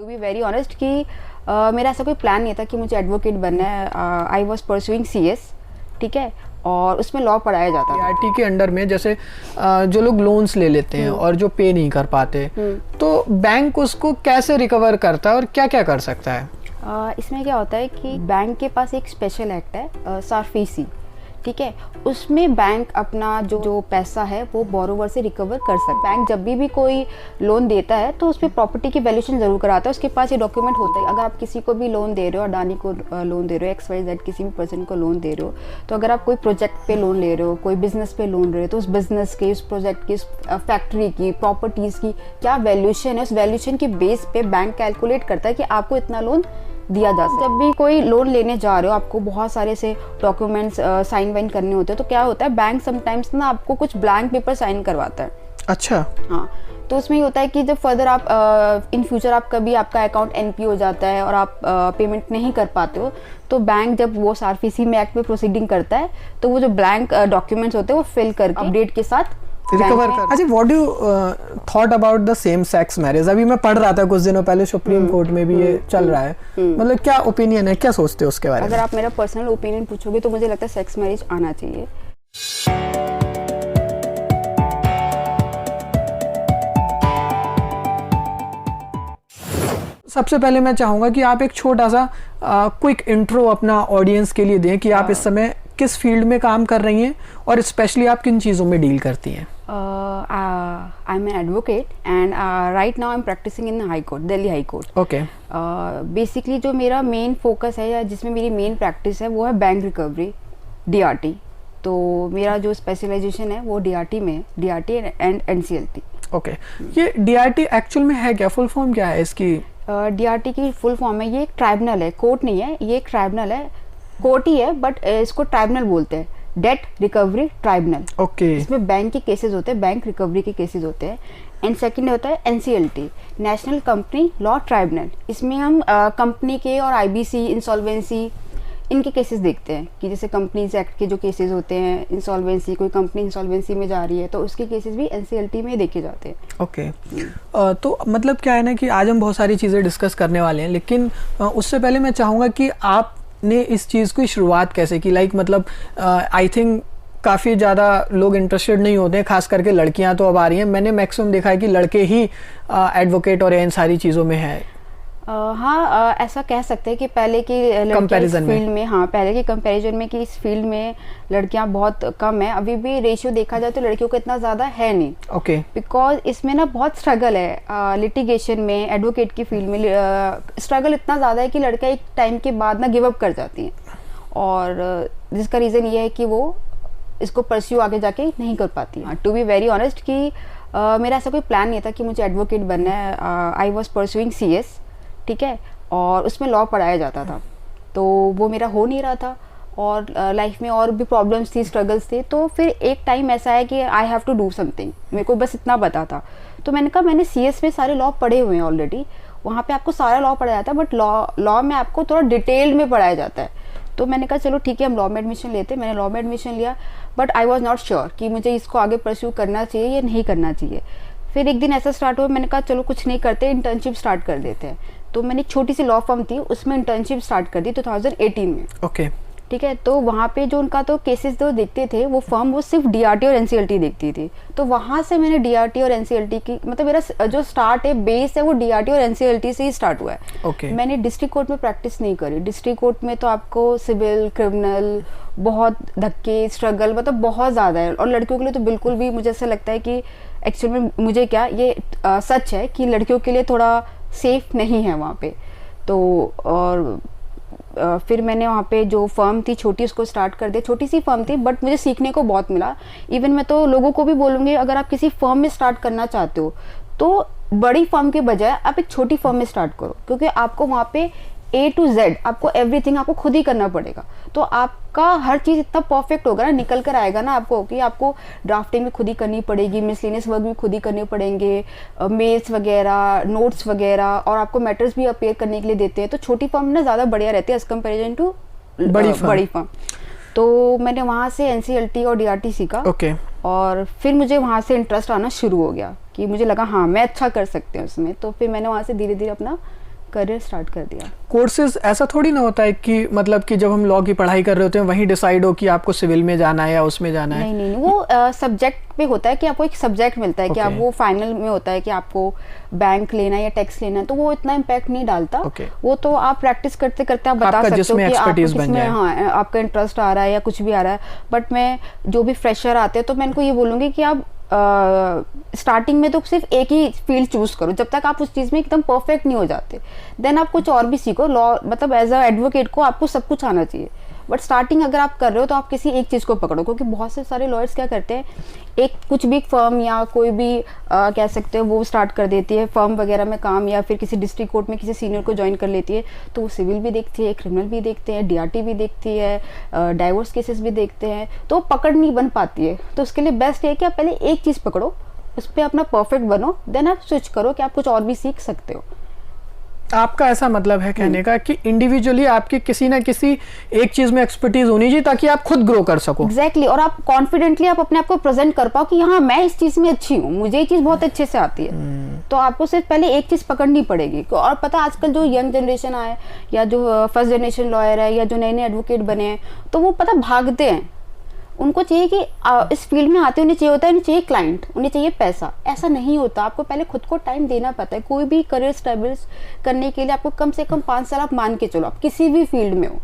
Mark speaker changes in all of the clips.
Speaker 1: To be very honest कि मेरा ऐसा कोई प्लान नहीं था कि मुझे एडवोकेट बनना है। आई वॉज परसुइंग CS, ठीक है, और उसमें लॉ पढ़ाया जाता है।
Speaker 2: DRT के अंडर में जैसे जो लोग लोन्स ले लेते हैं और जो पे नहीं कर पाते, तो बैंक उसको कैसे रिकवर करता है और क्या क्या कर सकता है?
Speaker 1: इसमें क्या होता है कि बैंक के पास एक स्पेशल एक्ट है सारफीसी, ठीक है, उसमें बैंक अपना जो पैसा है वो बोरोवर से रिकवर कर सकता है। बैंक जब भी कोई लोन देता है तो उस पर प्रॉपर्टी की वैल्यूएशन जरूर कराता है, उसके पास ये डॉक्यूमेंट होता है। अगर आप किसी को भी लोन दे रहे हो, अडानी को लोन दे रहे हो, XYZ किसी भी पर्सन को लोन दे रहे हो, तो अगर आप कोई प्रोजेक्ट पे लोन ले रहे हो, कोई बिजनेस पे लोन ले रहे हो, तो उस बिजनेस की, उस प्रोजेक्ट की, उस फैक्ट्री की, प्रॉपर्टीज की क्या वैल्यूएशन है, उस वैल्यूएशन के बेस पे बैंक कैलकुलेट करता है कि आपको इतना लोन दिया जा सकता है। जब भी कोई लोन लेने जा रहे हो, आपको बहुत सारे से डॉक्यूमेंट्स साइन वाइन करने होते हैं, तो क्या होता है, बैंक समटाइम्स ना आपको कुछ ब्लैंक पेपर साइन करवाता है।
Speaker 2: अच्छा।
Speaker 1: हाँ, तो उसमें ये होता है कि जब फर्दर आप इन फ्यूचर आप कभी आपका अकाउंट NP हो जाता है और आप पेमेंट नहीं कर पाते हो, तो बैंक जब वो सारफीसी में एक्ट में प्रोसीडिंग करता है, तो वो जो ब्लैंक डॉक्यूमेंट्स होते हैं वो फिल करके अपडेट के साथ
Speaker 2: रिकवर कर। अच्छा, what do thought about the same sex marriage? अभी मैं पढ़ रहा था कुछ दिनों पहले, सुप्रीम कोर्ट में भी ये चल रहा है, मतलब क्या ओपिनियन है, क्या सोचते हो उसके बारे में?
Speaker 1: अगर आप मेरा पर्सनल ओपिनियन पूछोगे तो मुझे लगता है सेक्स मैरिज आना चाहिए।
Speaker 2: सबसे पहले मैं चाहूंगा कि आप एक छोटा सा क्विक इंट्रो अपना ऑडियंस के लिए दें कि आप इस समय किस फील्ड में काम कर रही हैं और स्पेशली आप किन चीज़ों में डील करती हैं।
Speaker 1: I am an advocate and right now I am practicing in high court, Delhi high court.
Speaker 2: Okay.
Speaker 1: Basically जो मेरा मेन फोकस है या जिसमें मेरी मेन प्रैक्टिस है वो है बैंक रिकवरी, DRT। तो मेरा जो स्पेशलाइजेशन है वो DRT में है, DRT एंड NCLT।
Speaker 2: ओके। ये DRT एक्चुअल में है क्या, फुल फॉर्म क्या है इसकी?
Speaker 1: DRT की फुल फॉर्म है, ये एक ट्राइब्यूनल है, कोर्ट नहीं है, ये एक ट्राइब्यूनल है, कोर्ट ही है बट इसको ट्राइब्यूनल बोलते हैं, डेट रिकवरी ट्राइब्यूनल। ओके। इसमें बैंक के केसेस होते हैं, बैंक रिकवरी के केसेस होते हैं। एंड सेकंड होता है NCLT, national company law tribunal. इसमें हम कंपनी के और IBC, इंसॉल्वेंसी, इनके केसेस देखते हैं कि जैसे कंपनीज एक्ट के जो केसेस होते हैं, इंसॉल्वेंसी, कोई कंपनी इंसॉल्वेंसी में जा रही है तो उसके केसेस भी NCLT में देखे जाते हैं।
Speaker 2: ओके। तो मतलब क्या है ना कि आज हम बहुत सारी चीज़ें डिस्कस करने वाले हैं, लेकिन उससे पहले मैं चाहूँगा कि आपने इस चीज़ की शुरुआत कैसे की? लाइक मतलब आई थिंक काफ़ी ज़्यादा लोग इंटरेस्टेड नहीं होते हैं, खास करके लड़कियां तो अब आ रही हैं। मैंने मैक्सिमम देखा है कि लड़के ही एडवोकेट और इन सारी चीज़ों में है।
Speaker 1: हाँ, ऐसा कह सकते हैं कि पहले की कंपैरिजन फील्ड में, हाँ पहले के कंपैरिजन में कि इस फील्ड में लड़कियां बहुत कम है। अभी भी रेशियो देखा जाए तो लड़कियों का इतना ज़्यादा है नहीं।
Speaker 2: ओके।
Speaker 1: बिकॉज इसमें ना बहुत स्ट्रगल है, लिटिगेशन में, एडवोकेट की फील्ड में स्ट्रगल इतना ज़्यादा है कि लड़का एक टाइम के बाद ना गिव अप कर जाती हैं, और जिसका रीज़न ये है कि वो इसको परस्यू आगे जाके नहीं कर पाती। टू बी वेरी ऑनेस्ट कि मेरा ऐसा कोई प्लान नहीं था कि मुझे एडवोकेट बनना है। आई वॉज परसुइंग CS, ठीक है, और उसमें लॉ पढ़ाया जाता था, तो वो मेरा हो नहीं रहा था, और लाइफ में और भी प्रॉब्लम्स थी, स्ट्रगल्स थे। तो फिर एक टाइम ऐसा है कि I have to do something, मेरे को बस इतना पता था। तो मैंने कहा मैंने CS में सारे लॉ पढ़े हुए हैं ऑलरेडी, वहाँ पे आपको सारा लॉ पढ़ाया जाता है, बट लॉ में आपको थोड़ा डिटेल में पढ़ाया जाता है। तो मैंने कहा चलो ठीक है, हम लॉ में एडमिशन लेते हैं। मैंने लॉ में एडमिशन लिया, but I was not sure कि मुझे इसको आगे परस्यू करना चाहिए या नहीं करना चाहिए। फिर एक दिन ऐसा स्टार्ट हुआ, मैंने कहा चलो कुछ नहीं करते, इंटर्नशिप स्टार्ट कर देते हैं। तो मैंने छोटी सी लॉ फर्म थी, उसमें इंटर्नशिप स्टार्ट कर दी 2018 में।
Speaker 2: ओके।
Speaker 1: ठीक है, तो वहाँ पे जो उनका तो केसेस जो देखते थे वो फर्म, वो सिर्फ DRT और NCLT देखती थी। तो वहाँ से मैंने DRT और NCLT की, मतलब मेरा जो स्टार्ट है, बेस है, वो DRT और NCLT से ही स्टार्ट हुआ है।
Speaker 2: ओके।
Speaker 1: मैंने डिस्ट्रिक्ट कोर्ट में प्रैक्टिस नहीं करी। डिस्ट्रिक्ट कोर्ट में तो आपको सिविल, क्रिमिनल, बहुत धक्के, स्ट्रगल, मतलब बहुत ज़्यादा है, और लड़कियों के लिए तो बिल्कुल भी, मुझे ऐसा लगता है कि एक्चुअल में मुझे क्या ये सच है कि लड़कियों के लिए थोड़ा सेफ नहीं है वहाँ पे। तो और फिर मैंने वहाँ पे जो फर्म थी छोटी, उसको स्टार्ट कर दिया। छोटी सी फर्म थी, बट मुझे सीखने को बहुत मिला। इवन मैं तो लोगों को भी बोलूँगी, अगर आप किसी फर्म में स्टार्ट करना चाहते हो तो बड़ी फर्म के बजाय आप एक छोटी फर्म में स्टार्ट करो, क्योंकि आपको वहाँ पे A to Z आपको एवरीथिंग आपको खुद ही करना पड़ेगा। तो आपका हर चीज़ इतना परफेक्ट होगा ना, निकल कर आएगा ना आपको, कि आपको ड्राफ्टिंग भी खुद ही करनी पड़ेगी, मिसलेनियस वर्क भी खुद ही करने पड़ेंगे, मेल्स वगैरह, नोट्स वगैरह, और आपको मैटर्स भी अपेयर करने के लिए देते हैं। तो छोटी फर्म ना ज़्यादा बढ़िया रहती है एज कम्पेरिजन टू बड़ी फर्म। तो मैंने वहाँ से NCLT और DRT सीखा।
Speaker 2: ओके।
Speaker 1: और फिर मुझे वहाँ से इंटरेस्ट आना शुरू हो गया कि मुझे लगा हाँ मैं अच्छा कर सकती हूँ उसमें। तो फिर मैंने वहाँ से धीरे धीरे अपना करियर स्टार्ट कर दिया।
Speaker 2: कोर्सेज ऐसा थोड़ी ना होता है कि मतलब कि जब हम लॉ की पढ़ाई कर रहे होते हैं वहीं डिसाइड हो कि आपको सिविल में जाना है या उसमें जाना है?
Speaker 1: नहीं, वो सब्जेक्ट पे होता है कि आपको एक सब्जेक्ट मिलता है कि आप वो फाइनल में होता है कि आपको बैंक लेना है या टैक्स लेना है, तो वो इतना इम्पैक्ट नहीं डालता। वो तो आप प्रैक्टिस करते करते आप बता सकते हो कि आपको किसमें आपका इंटरेस्ट आ रहा है या कुछ भी आ रहा है। बट मैं जो भी फ्रेशर आते हैं तो मैं इनको ये बोलूँगी कि आप स्टार्टिंग में तो सिर्फ एक ही फील्ड चूज करो, जब तक आप उस चीज़ में एकदम परफेक्ट नहीं हो जाते देन आप कुछ और भी सीखो। लॉ मतलब एज अ एडवोकेट को आपको सब कुछ आना चाहिए, बट स्टार्टिंग अगर आप कर रहे हो तो आप किसी एक चीज़ को पकड़ो, क्योंकि बहुत से सारे लॉयर्स क्या करते हैं, एक कुछ भी फर्म या कोई भी कह सकते हो वो स्टार्ट कर देती है फर्म वगैरह में काम, या फिर किसी डिस्ट्रिक्ट कोर्ट में किसी सीनियर को ज्वाइन कर लेती है, तो वो सिविल भी देखती है, क्रिमिनल भी देखते हैं, डीआरटी भी देखती है, डाइवोर्स केसेस भी देखते हैं, तो पकड़ नहीं बन पाती है। तो उसके लिए बेस्ट है कि आप पहले एक चीज़ पकड़ो, उस पर अपना परफेक्ट बनो, देन आप स्विच करो कि आप कुछ और भी सीख सकते हो।
Speaker 2: आपका ऐसा मतलब है कहने का कि इंडिविजुअली आपकी किसी ना किसी एक चीज में एक्सपर्टीज होनी चाहिए ताकि आप खुद ग्रो कर सको।
Speaker 1: एग्जैक्टली और आप कॉन्फिडेंटली आप अपने आप को प्रेजेंट कर पाओ कि हाँ मैं इस चीज में अच्छी हूँ, मुझे ये चीज बहुत अच्छे से आती है। तो आपको सिर्फ पहले एक चीज पकड़नी पड़ेगी। और पता आजकल जो यंग जनरेशन आए या जो फर्स्ट जनरेशन लॉयर है या जो नए नए एडवोकेट बने हैं, तो वो पता भागते हैं, उनको चाहिए कि इस फील्ड में आते उन्हें चाहिए होता है, उन्हें चाहिए क्लाइंट, उन्हें चाहिए पैसा। ऐसा नहीं होता, आपको पहले खुद को टाइम देना पड़ता है। कोई भी करियर स्टेब्लिश करने के लिए आपको कम से कम 5 साल आप मान के चलो, आप किसी भी फील्ड में हो,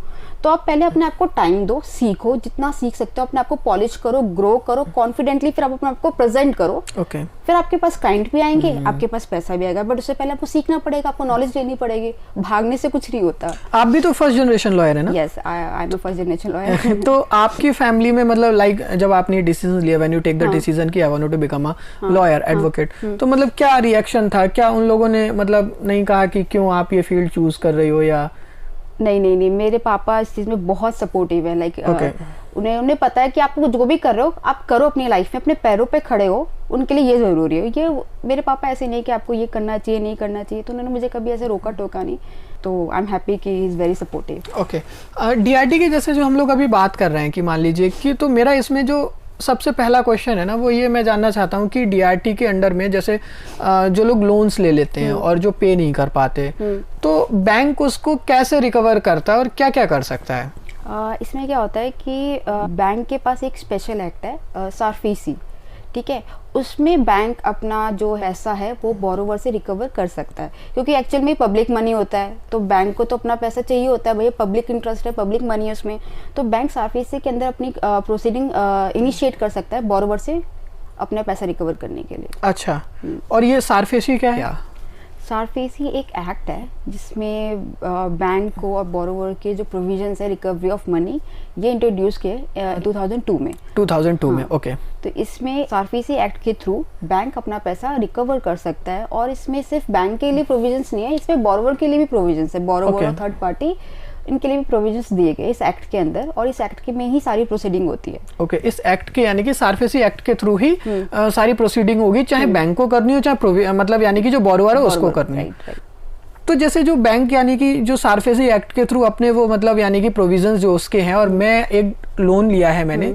Speaker 1: तो आप पहले अपने आप को टाइम दो, सीखो जितना सीख सकते हो, अपने आप को पॉलिश करो, ग्रो करो कॉन्फिडेंटली, फिर आप अपने आप को प्रेजेंट करो। फिर आपके पास क्लाइंट भी आएंगे, आपके पास पैसा भी आएगा, बट उससे पहले आपको सीखना पड़ेगा, आपको नॉलेज लेनी पड़ेगी। भागने से कुछ नहीं होता।
Speaker 2: आप भी तो फर्स्ट जनरेशन लॉयर है ना?
Speaker 1: Yes, I am a first generation lawyer.
Speaker 2: तो आपकी फैमिली में मतलब लाइक जब आपने डिसीजन लिया, when you take the decision कि I want to become a lawyer advocate, तो मतलब क्या रिएक्शन था? क्या उन लोगों ने मतलब नहीं कहा कि क्यों आप ये फील्ड चूज कर रही हो? या
Speaker 1: नहीं, मेरे पापा इस चीज़ में बहुत सपोर्टिव है। लाइक उन्हें पता है कि आप जो भी कर रहे हो आप करो अपनी लाइफ में, अपने पैरों पे खड़े हो, उनके लिए ये ज़रूरी है। ये मेरे पापा ऐसे नहीं कि आपको ये करना चाहिए नहीं करना चाहिए, तो उन्होंने मुझे कभी ऐसे रोका टोका नहीं। तो आई एम हैप्पी कि he is very supportive.
Speaker 2: Okay, DRT के जैसे जो हम लोग अभी बात कर रहे हैं कि मान लीजिए कि, तो मेरा इसमें जो सबसे पहला क्वेश्चन है ना, वो ये मैं जानना चाहता हूँ कि डीआरटी के अंडर में जैसे जो लोग लोन्स ले लेते हैं और जो पे नहीं कर पाते, तो बैंक उसको कैसे रिकवर करता है और क्या क्या कर सकता है?
Speaker 1: इसमें क्या होता है कि बैंक के पास एक स्पेशल एक्ट है सारफेसी, ठीक है, उसमें बैंक अपना जो पैसा है वो बोरोवर से रिकवर कर सकता है, क्योंकि एक्चुअल में पब्लिक मनी होता है, तो बैंक को तो अपना पैसा चाहिए होता है, भैया पब्लिक इंटरेस्ट है, पब्लिक मनी है उसमें, तो बैंक सारफेसी के अंदर अपनी प्रोसीडिंग इनिशिएट कर सकता है बोरोवर से अपना पैसा रिकवर करने के लिए।
Speaker 2: अच्छा, और ये सारफेसी क्या है?
Speaker 1: सारफेसी एक एक्ट है जिसमें बैंक को और बोरोवर के जो प्रोविजंस है रिकवरी ऑफ मनी, ये इंट्रोड्यूस किए 2002 में।
Speaker 2: 2002 में, ओके।
Speaker 1: तो इसमें सारफेसी एक्ट के थ्रू बैंक अपना पैसा रिकवर कर सकता है, और इसमें सिर्फ बैंक के लिए प्रोविजंस नहीं है, इसमें बोरोवर के लिए भी प्रोविजंस है। बोरोवर और थर्ड पार्टी, इनके लिए भी प्रोविजंस दिए गए इस एक्ट के अंदर, और इस एक्ट के में ही सारी प्रोसीडिंग होती है।
Speaker 2: ओके, इस एक्ट के यानी कि सारफेसी एक्ट के थ्रू ही सारी प्रोसीडिंग होगी, चाहे बैंक को करनी हो चाहे मतलब यानी कि जो बोरोवर है उसको करनी हो। तो जैसे जो बैंक यानी कि जो सारफेसी एक्ट के थ्रू अपने वो मतलब यानी कि प्रोविजंस जो उसके हैं, और मैं एक लोन लिया है मैंने,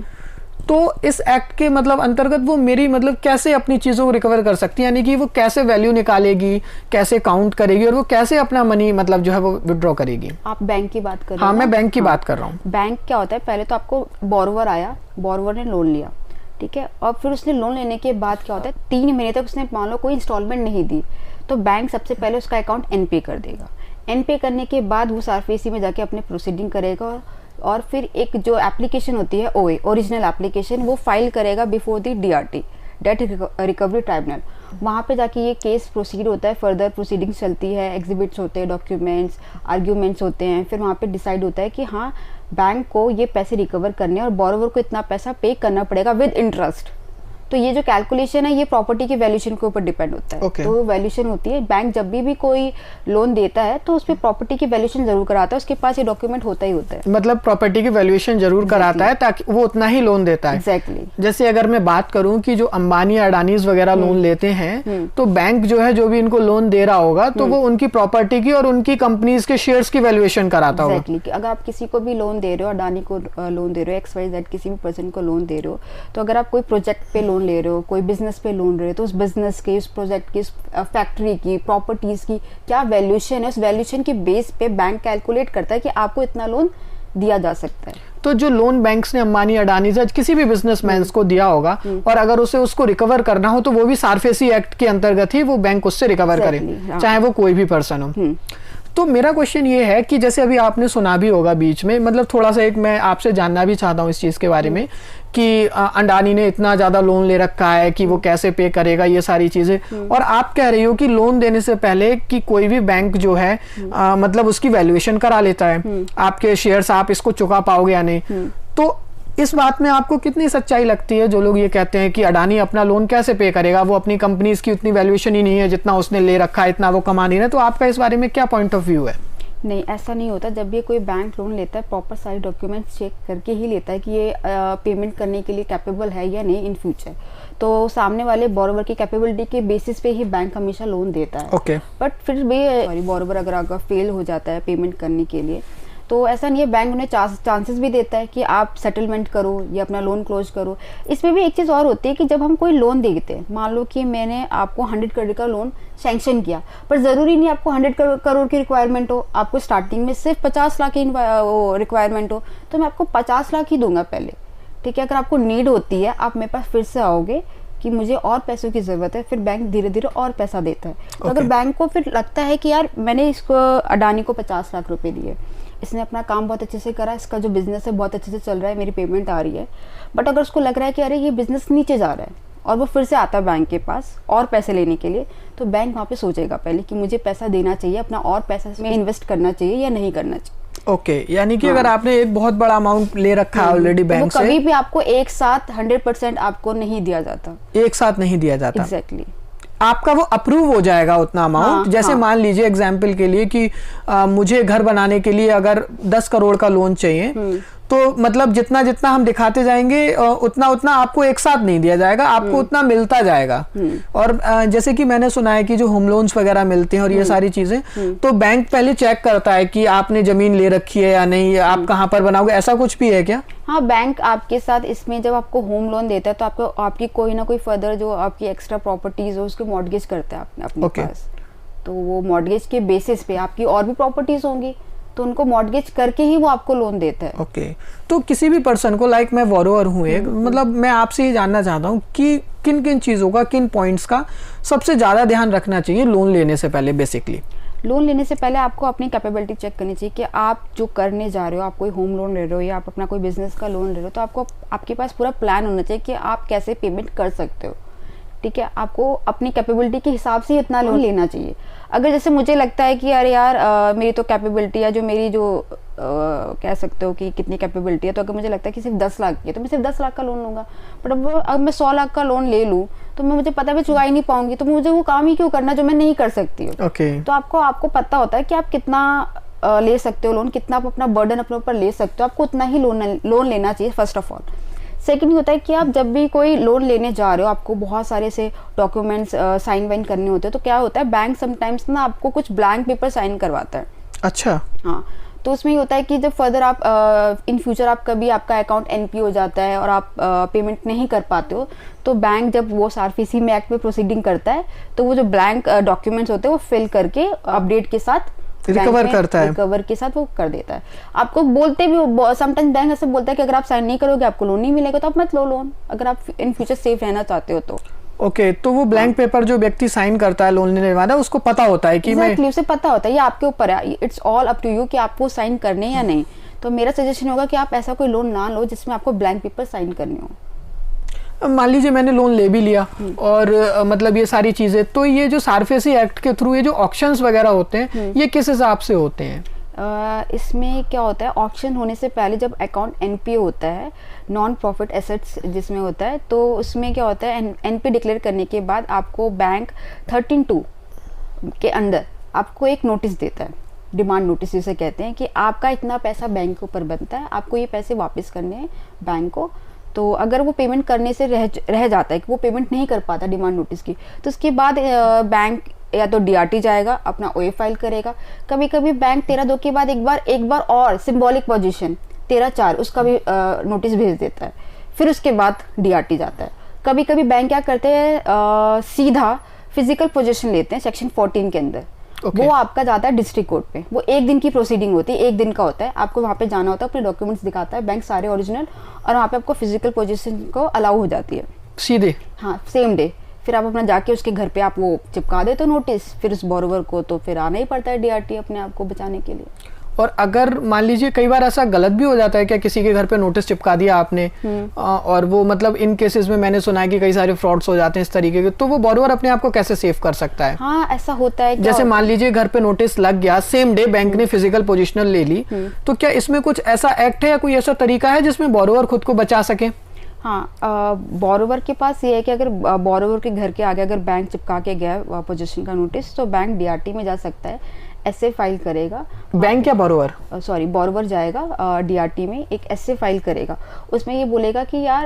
Speaker 2: तो इस एक्ट के मतलब अंतर्गत वो मेरी मतलब कैसे अपनी चीज़ों को रिकवर कर सकती है, यानी कि वो कैसे वैल्यू निकालेगी, कैसे काउंट करेगी, और वो कैसे अपना मनी मतलब जो है वो विड्रॉ करेगी?
Speaker 1: आप बैंक की बात कर रहे हो?
Speaker 2: हाँ, मैं बैंक की बात कर रहा हूँ।
Speaker 1: बैंक क्या होता है, पहले तो आपको बोरोवर आया, बोरोवर ने लोन लिया, ठीक है, और फिर उसने लोन लेने के बाद क्या होता है, 3 महीने तक उसने मान लो कोई इंस्टॉलमेंट नहीं दी, तो बैंक सबसे पहले उसका अकाउंट एनपे कर देगा। एनपे करने के बाद वो सारफेसी में जाके अपने प्रोसीडिंग करेगा, और फिर एक जो एप्लीकेशन होती है ओए, ओरिजिनल एप्लीकेशन, वो फाइल करेगा before the DRT, date recovery tribunal. वहाँ पे जाके ये केस प्रोसीड होता है, फर्दर प्रोसीडिंग्स चलती है, एग्जिबिट्स होते हैं, डॉक्यूमेंट्स, आर्ग्यूमेंट्स होते हैं, फिर वहाँ पे डिसाइड होता है कि हाँ बैंक को ये पैसे रिकवर करने और बोरोवर को इतना पैसा पे करना पड़ेगा विद इंटरेस्ट। तो ये जो कैलकुलेशन है ये प्रॉपर्टी की वैल्यूएशन के ऊपर डिपेंड होता है। तो वैल्यूएशन होती है, बैंक जब भी कोई लोन देता है तो उस पर प्रॉपर्टी की वैल्यूएशन जरूर कराता है, उसके पास ये डॉक्यूमेंट होता ही होता है।
Speaker 2: मतलब प्रॉपर्टी की वैल्यूएशन जरूर कराता है ताकि वो उतना ही लोन देता है।
Speaker 1: एग्जैक्टली।
Speaker 2: जैसे अगर मैं बात करूं कि जो अंबानी अडानीज वगैरह लोन लेते हैं, तो बैंक जो है जो भी इनको लोन दे रहा होगा तो वो उनकी प्रॉपर्टी की और उनकी कंपनीज के शेयर्स की वैल्यूएशन कराता होगा।
Speaker 1: एग्जैक्टली। अगर आप किसी को भी लोन दे रहे हो, अडानी को लोन दे रहे हो, XYZ किसी भी पर्सन को लोन दे रहे हो, तो अगर आप कोई प्रोजेक्ट पे लोन लोन ले रहे हो, कोई बिजनेस पे लोन ले रहे हो, तो उस बिजनेस के, उस प्रोजेक्ट की, उस फैक्ट्री की, प्रॉपर्टीज की क्या वैल्यूएशन है, उस वैल्यूएशन के बेस पे बैंक कैलकुलेट करता है कि आपको इतना लोन दिया जा सकता है।
Speaker 2: तो जो लोन बैंक्स ने अंबानी, अडानी से किसी भी बिजनेसमैन को दिया होगा और अगर उसे उसको रिकवर करना हो तो वो भी सारफेसी एक्ट के अंतर्गत ही वो बैंक उससे रिकवर करे, चाहे वो कोई भी पर्सन हो। तो मेरा क्वेश्चन ये है कि जैसे अभी आपने सुना भी होगा बीच में, मतलब थोड़ा सा एक मैं आपसे जानना भी चाहता हूँ इस चीज के बारे में कि अंडानी ने इतना ज्यादा लोन ले रखा है कि वो कैसे पे करेगा, ये सारी चीजें। और आप कह रही हो कि लोन देने से पहले कि कोई भी बैंक जो है मतलब उसकी वैल्यूएशन करा लेता है, आपके शेयर्स आप इसको चुका पाओगे या नहीं। तो इस बात में आपको कितनी सच्चाई लगती है जो लोग ये कहते हैं कि अडानी अपना लोन कैसे पे करेगा, वो अपनी कंपनीज की उतनी वैल्यूएशन ही नहीं है जितना उसने ले रखा है, इतना वो कमा नहीं रहा। तो आपका इस बारे में क्या पॉइंट ऑफ व्यू है?
Speaker 1: नहीं, ऐसा नहीं होता। जब भी कोई बैंक लोन लेता है प्रॉपर सारे डॉक्यूमेंट्स चेक करके ही लेता है कि ये पेमेंट करने के लिए कैपेबल है या नहीं इन फ्यूचर। तो सामने वाले बोरोवर की कैपेबिलिटी के बेसिस पे ही बैंक हमेशा लोन देता है।
Speaker 2: ओके।
Speaker 1: बट फिर भी बोरोवर अगर फेल हो जाता है पेमेंट करने के लिए, तो ऐसा नहीं है, बैंक उन्हें चांसेस भी देता है कि आप सेटलमेंट करो या अपना लोन क्लोज करो। इसमें भी एक चीज़ और होती है कि जब हम कोई लोन देते हैं, मान लो कि मैंने आपको 100 करोड़ का लोन सैंक्शन किया, पर ज़रूरी नहीं आपको 100 करोड़ की रिक्वायरमेंट हो, आपको स्टार्टिंग में सिर्फ 50 लाख की रिक्वायरमेंट हो, तो मैं आपको 50 लाख ही दूंगा पहले, ठीक है। अगर आपको नीड होती है, आप मेरे पास फिर से आओगे कि मुझे और पैसों की ज़रूरत है, फिर बैंक धीरे धीरे और पैसा देता है। तो अगर बैंक को फिर लगता है कि यार मैंने इसको अडानी को 50 लाख रुपए दिए, इसने अपना काम बहुत अच्छे से करा, इसका जो बिजनेस है बहुत अच्छे से चल रहा है, मेरी पेमेंट आ रही है, बट अगर उसको लग रहा है कि अरे ये बिजनेस नीचे जा रहा है और वो फिर से आता है बैंक के पास और पैसे लेने के लिए, तो बैंक वहाँ पे सोचेगा पहले कि मुझे पैसा देना चाहिए, अपना और पैसा इसमें इन्वेस्ट करना चाहिए या नहीं करना चाहिए।
Speaker 2: ओके, यानी कि अगर आपने एक बहुत बड़ा अमाउंट ले रखा है ऑलरेडी बैंक से,
Speaker 1: कभी भी आपको एक साथ 100% आपको नहीं दिया जाता,
Speaker 2: एक साथ नहीं दिया जाता।
Speaker 1: एग्जैक्टली
Speaker 2: आपका वो अप्रूव हो जाएगा उतना अमाउंट। जैसे मान लीजिए एग्जाम्पल के लिए कि मुझे घर बनाने के लिए अगर 10 करोड़ का लोन चाहिए, तो मतलब जितना जितना हम दिखाते जाएंगे उतना उतना आपको एक साथ नहीं दिया जाएगा, आपको उतना मिलता जाएगा। और जैसे कि मैंने सुना है कि जो होम लोन्स वगैरह मिलते हैं और ये सारी चीजें, तो बैंक पहले चेक करता है कि आपने जमीन ले रखी है या नहीं, आप कहाँ पर बनाओगे, ऐसा कुछ भी है क्या?
Speaker 1: हाँ, बैंक आपके साथ इसमें जब आपको होम लोन देता है तो आपको आपकी कोई ना कोई फर्दर जो आपकी एक्स्ट्रा प्रॉपर्टीज हो उसको मॉर्गेज करता है अपने पास। तो वो मॉर्गेज के बेसिस पे आपकी और भी प्रॉपर्टीज होंगी, तो उनको मॉर्गेज करके ही वो आपको लोन देता है।
Speaker 2: ओके। तो किसी भी पर्सन को, लाइक मैं बोरोवर हूँ एक, मतलब मैं आपसे ये जानना चाहता हूँ कि किन किन चीज़ों का, किन पॉइंट्स का सबसे ज़्यादा ध्यान रखना चाहिए लोन लेने से पहले? बेसिकली
Speaker 1: लोन लेने से पहले आपको अपनी कैपेबिलिटी चेक करनी चाहिए कि आप जो करने जा रहे हो, आप कोई होम लोन ले रहे हो या आप अपना कोई बिजनेस का लोन ले रहे हो, तो आपको आपके पास पूरा प्लान होना चाहिए कि आप कैसे पेमेंट कर सकते हो, ठीक है। आपको अपनी कैपेबिलिटी के हिसाब से इतना लोन लेना चाहिए। अगर जैसे मुझे लगता है कि अरे यार मेरी तो कैपेबिलिटी है, जो मेरी जो कह सकते हो कि कितनी कैपेबिलिटी है, तो अगर मुझे लगता है कि सिर्फ 10 लाख की है तो मैं सिर्फ 10 लाख का लोन लूंगा। बट अब मैं 100 लाख का लोन ले लूँ तो मुझे पता है मैं चुका ही नहीं पाऊंगी, तो मुझे वो काम ही क्यों करना जो मैं नहीं कर सकती हूँ। तो आपको पता होता है कि आप कितना ले सकते हो लोन, कितना आप अपना बर्डन अपने ऊपर ले सकते हो, आपको उतना ही लोन लेना चाहिए फर्स्ट ऑफ ऑल। सेकंड होता है कि आप जब भी कोई लोन लेने जा रहे हो, आपको बहुत सारे से डॉक्यूमेंट्स साइन वाइन करने होते हैं, तो क्या होता है बैंक समटाइम्स ना आपको कुछ ब्लैंक पेपर साइन करवाता है।
Speaker 2: अच्छा।
Speaker 1: हाँ, तो उसमें ये होता है कि जब फर्दर आप इन फ्यूचर आप कभी आपका अकाउंट एनपी हो जाता है और आप पेमेंट नहीं कर पाते हो, तो बैंक जब वो सारफेसी में एक्ट में प्रोसीडिंग करता है, तो वो जो ब्लैंक डॉक्यूमेंट्स होते हैं वो फिल करके अपडेट के साथ
Speaker 2: रिकवर करता है,
Speaker 1: रिकवर के साथ वो कर देता है। आपको बोलते भी समटाइम्स बैंक ऐसे बोलता है कि अगर आप साइन नहीं करोगे आपको लोन नहीं मिलेगा, तो आप मत लो लोन, अगर आप इन फ्यूचर सेफ रहना चाहते हो तो।
Speaker 2: ओके, तो वो ब्लैंक पेपर जो व्यक्ति साइन करता है लोन लेने वाला, उसको पता होता है कि मैं,
Speaker 1: उसे पता होता है, ये आपके ऊपर है, it's all up to you कि आपको साइन करने या नहीं। तो मेरा सजेशन होगा कि आप ऐसा कोई लोन ना लो जिसमें आपको ब्लैंक पेपर साइन करने हो।
Speaker 2: मान लीजिए मैंने लोन ले भी लिया और मतलब ये सारी चीजें, तो ये जो सारफेसी एक्ट के थ्रू ये जो ऑक्शंस वगैरह होते हैं, ये किस हिसाब से होते हैं?
Speaker 1: इसमें क्या होता है, ऑक्शन होने से पहले जब अकाउंट एनपीए होता है, नॉन प्रॉफिट एसेट्स जिसमें होता है, तो उसमें क्या होता है, एनपीए डिक्लेयर करने के बाद आपको बैंक 13(2) के अंदर आपको एक नोटिस देता है, डिमांड नोटिस जिसे कहते हैं, कि आपका इतना पैसा बैंक के ऊपर बनता है, आपको ये पैसे वापस करने हैं बैंक को। तो अगर वो पेमेंट करने से रह जाता है कि वो पेमेंट नहीं कर पाता डिमांड नोटिस की, तो उसके बाद बैंक या तो डीआरटी जाएगा, अपना ओए फाइल करेगा। कभी कभी बैंक 13(2) के बाद एक बार और सिंबॉलिक पोजीशन 13(4) उसका भी नोटिस भेज देता है, फिर उसके बाद डीआरटी जाता है। कभी कभी बैंक क्या करते हैं, सीधा फिजिकल पोजीशन लेते हैं सेक्शन 14 के अंदर। वो आपका जाता है डिस्ट्रिक्ट कोर्ट पे, वो 1 दिन की प्रोसीडिंग होती है, 1 दिन का होता है, आपको वहाँ पे जाना होता है, अपने डॉक्यूमेंट्स दिखाता है बैंक सारे ओरिजिनल, और वहाँ पे आपको फिजिकल पोजीशन को अलाउ हो जाती है
Speaker 2: सीधे।
Speaker 1: हाँ, सेम डे। फिर आप अपना जाके उसके घर पे आप वो चिपका देते हो नोटिस, फिर उस बोरोवर को तो फिर आना ही पड़ता है डीआरटी अपने आप को बचाने के लिए।
Speaker 2: और अगर मान लीजिए कई बार ऐसा गलत भी हो जाता है क्या, किसी के घर पे नोटिस चिपका दिया आपने और वो मतलब इन केसेस में मैंने सुना है कि कई सारे फ्रॉड्स हो जाते हैं इस तरीके के, तो वो बोरोवर अपने आप को कैसे सेव कर सकता है?
Speaker 1: हाँ, ऐसा होता है।
Speaker 2: जैसे मान लीजिए घर पे नोटिस लग गया, सेम डे बैंक ने फिजिकल पोजीशनल ले ली, तो क्या इसमें कुछ ऐसा एक्ट है या कोई ऐसा तरीका है जिसमें बोरोवर खुद को बचा सके?
Speaker 1: हाँ, बोरोवर के पास ये है कि अगर बोरोवर के घर के आगे अगर बैंक चिपका के गया पोजीशन का नोटिस, तो बैंक डीआरटी में जा सकता है, एसए फाइल करेगा।
Speaker 2: बैंक या बोरोवर?
Speaker 1: सॉरी, बोरोवर जाएगा डीआरटी में, एक एसए फाइल करेगा, उसमें ये बोलेगा कि यार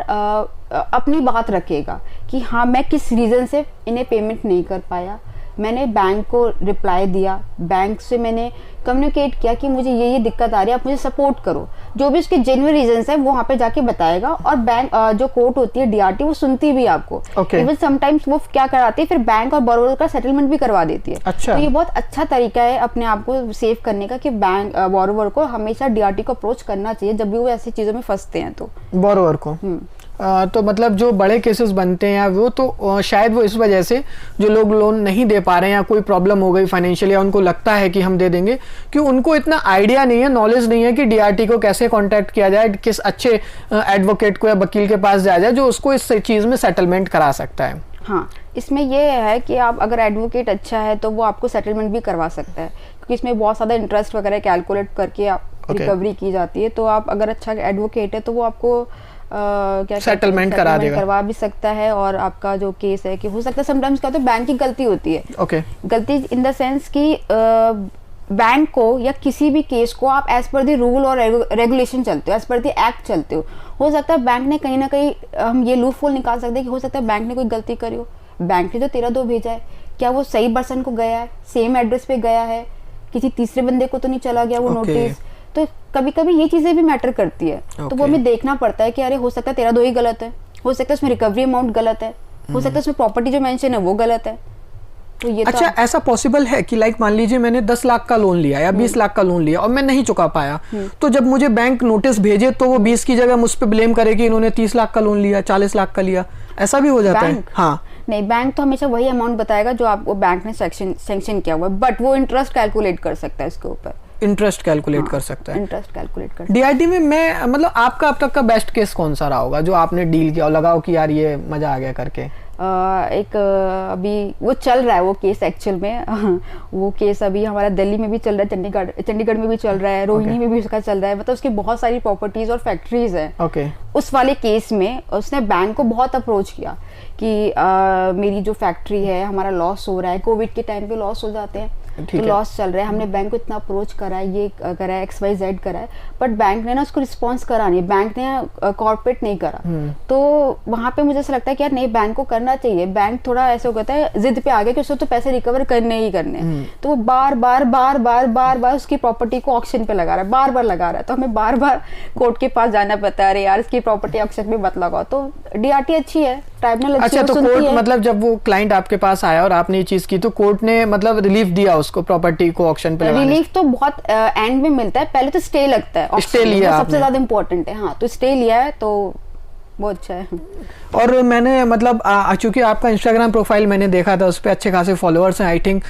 Speaker 1: अपनी बात रखेगा कि हाँ मैं किस रीज़न से इन्हें पेमेंट नहीं कर पाया, मैंने बैंक को रिप्लाई दिया, बैंक से मैंने कम्युनिकेट किया कि मुझे ये दिक्कत आ रही है, आप मुझे सपोर्ट करो, जो भी उसके जेन्युइन रीजंस है वो वहाँ पे जाके बताएगा। और बैंक जो कोर्ट होती है डीआरटी, वो सुनती भी आपको। इवन समटाइम्स वो क्या कराती है, फिर बैंक और बोरोवर का सेटलमेंट भी करवा देती है।
Speaker 2: अच्छा।
Speaker 1: तो ये बहुत अच्छा तरीका है अपने आप को सेव करने का कि बैंक बोरोवर को हमेशा डीआरटी को अप्रोच करना चाहिए जब भी वो ऐसी चीजों में फंसते हैं। तो
Speaker 2: बोरोवर को तो मतलब जो बड़े केसेस बनते हैं वो तो शायद वो इस वजह से जो लोग लोन नहीं दे पा रहे हैं या कोई प्रॉब्लम हो गई फाइनेंशियल, या उनको लगता है कि हम दे देंगे, कि उनको इतना आइडिया नहीं है, नॉलेज नहीं है कि डीआरटी को कैसे कांटेक्ट किया जाए, किस अच्छे एडवोकेट को या वकील के पास जाया जाए जो उसको इस चीज़ में सेटलमेंट करा सकता है।
Speaker 1: हाँ, इसमें ये है कि आप अगर एडवोकेट अच्छा है तो वो आपको सेटलमेंट भी करवा सकता है, क्योंकि इसमें बहुत ज़्यादा इंटरेस्ट वगैरह कैलकुलेट करके आप रिकवरी की जाती है। तो आप अगर अच्छा एडवोकेट है तो वो आपको क्या
Speaker 2: सेटलमेंट करा देगा,
Speaker 1: करवा भी सकता है। और आपका जो केस है कि हो सकता है समटाइम्स क्या होता है, बैंक की गलती होती है। गलती इन द सेंस कि बैंक को या किसी भी केस को आप एज पर द रूल और रेगुलेशन चलते हो, एज पर द एक्ट चलते हो सकता है बैंक ने कहीं ना कहीं हम ये लूप होल निकाल सकते हैं कि हो सकता है बैंक ने कोई गलती करी हो, बैंक ने जो 13-2 भेजा है क्या वो सही पर्सन को गया है, सेम एड्रेस पे गया है, किसी तीसरे बंदे को तो नहीं चला गया वो नोटिस। तो कभी कभी ये चीजें भी मैटर करती है। तो वो हमें देखना पड़ता है कि अरे हो सकता है 13-2 ही गलत है, हो सकता है उसमें रिकवरी अमाउंट गलत है, हो सकता है उसमें प्रॉपर्टी जो मेंशन है वो गलत है। तो ये
Speaker 2: अच्छा, तो ऐसा पॉसिबल है कि लाइक मान लीजिए मैंने 10 लाख का लोन लिया या 20 लाख का लोन लिया और मैं नहीं चुका पाया, तो जब मुझे बैंक नोटिस भेजे तो वो 20 की जगह मुझ पे ब्लेम करे कि इन्होंने 30 लाख का लोन लिया, 40 लाख का लिया, ऐसा भी हो जाता है? हाँ,
Speaker 1: नहीं, बैंक तो हमेशा वही अमाउंट बताएगा जो आपको बैंक ने सैंक्शन किया हुआ है, बट वो इंटरेस्ट कैलकुलेट कर सकता है इसके ऊपर,
Speaker 2: इंटरेस्ट कैलकुलेट कर सकता है।
Speaker 1: इंटरेस्ट कैलकुलेट कर
Speaker 2: डीआरटी में मैं मतलब आपका अब तक का बेस्ट केस कौन सा रहा होगा जो आपने डील किया और लगाओ कि यार ये मजा आ गया करके?
Speaker 1: एक अभी वो चल रहा है वो केस एक्चुअल में वो केस अभी हमारा दिल्ली में भी चल रहा है, चंडीगढ़ में भी चल रहा है, रोहिणी में भी उसका चल रहा है। मतलब उसकी बहुत सारी प्रॉपर्टीज और फैक्ट्रीज हैं। उस वाले केस में उसने बैंक को बहुत अप्रोच किया कि मेरी जो फैक्ट्री है, हमारा लॉस हो रहा है, कोविड के टाइम पे लॉस हो जाते हैं, तो लॉस चल रहा है, हमने बैंक को इतना अप्रोच करा है, ये करा है, XYZ करा है, बट बैंक ने ना उसको रिस्पॉन्स करा नहीं, बैंक ने कॉर्पोरेट नहीं करा। तो वहाँ पे मुझे ऐसा लगता है कि यार नहीं, बैंक को करना चाहिए। बैंक थोड़ा ऐसा हो गया है, जिद पे आ गया कि उसको तो पैसे रिकवर करने ही करने, तो वो बार बार उसकी प्रॉपर्टी को ऑक्शन पे लगा रहा है, बार बार लगा रहा है। तो हमें बार बार कोर्ट के पास जाना पड़ता है, अरे यार इसकी प्रॉपर्टी ऑक्शन में मत लगाओ। तो डीआरटी अच्छी है, ट्राइब्यूनल अच्छी है।
Speaker 2: अच्छा, तो कोर्ट मतलब जब वो क्लाइंट आपके पास आया और आपने ये चीज की तो कोर्ट ने मतलब रिलीफ दिया उसको प्रॉपर्टी को ऑक्शन पे लगाने?
Speaker 1: रिलीफ तो बहुत एंड में मिलता है, पहले तो स्टे लगता है,
Speaker 2: स्टे लिया
Speaker 1: सबसे ज्यादा इम्पोर्टेंट है। हाँ, तो स्टे लिया है तो बहुत अच्छा है।
Speaker 2: और मैंने मतलब चूंकि आपका इंस्टाग्राम प्रोफाइल मैंने देखा था, उस पर अच्छे खासे फॉलोअर्स हैं, आई थिंक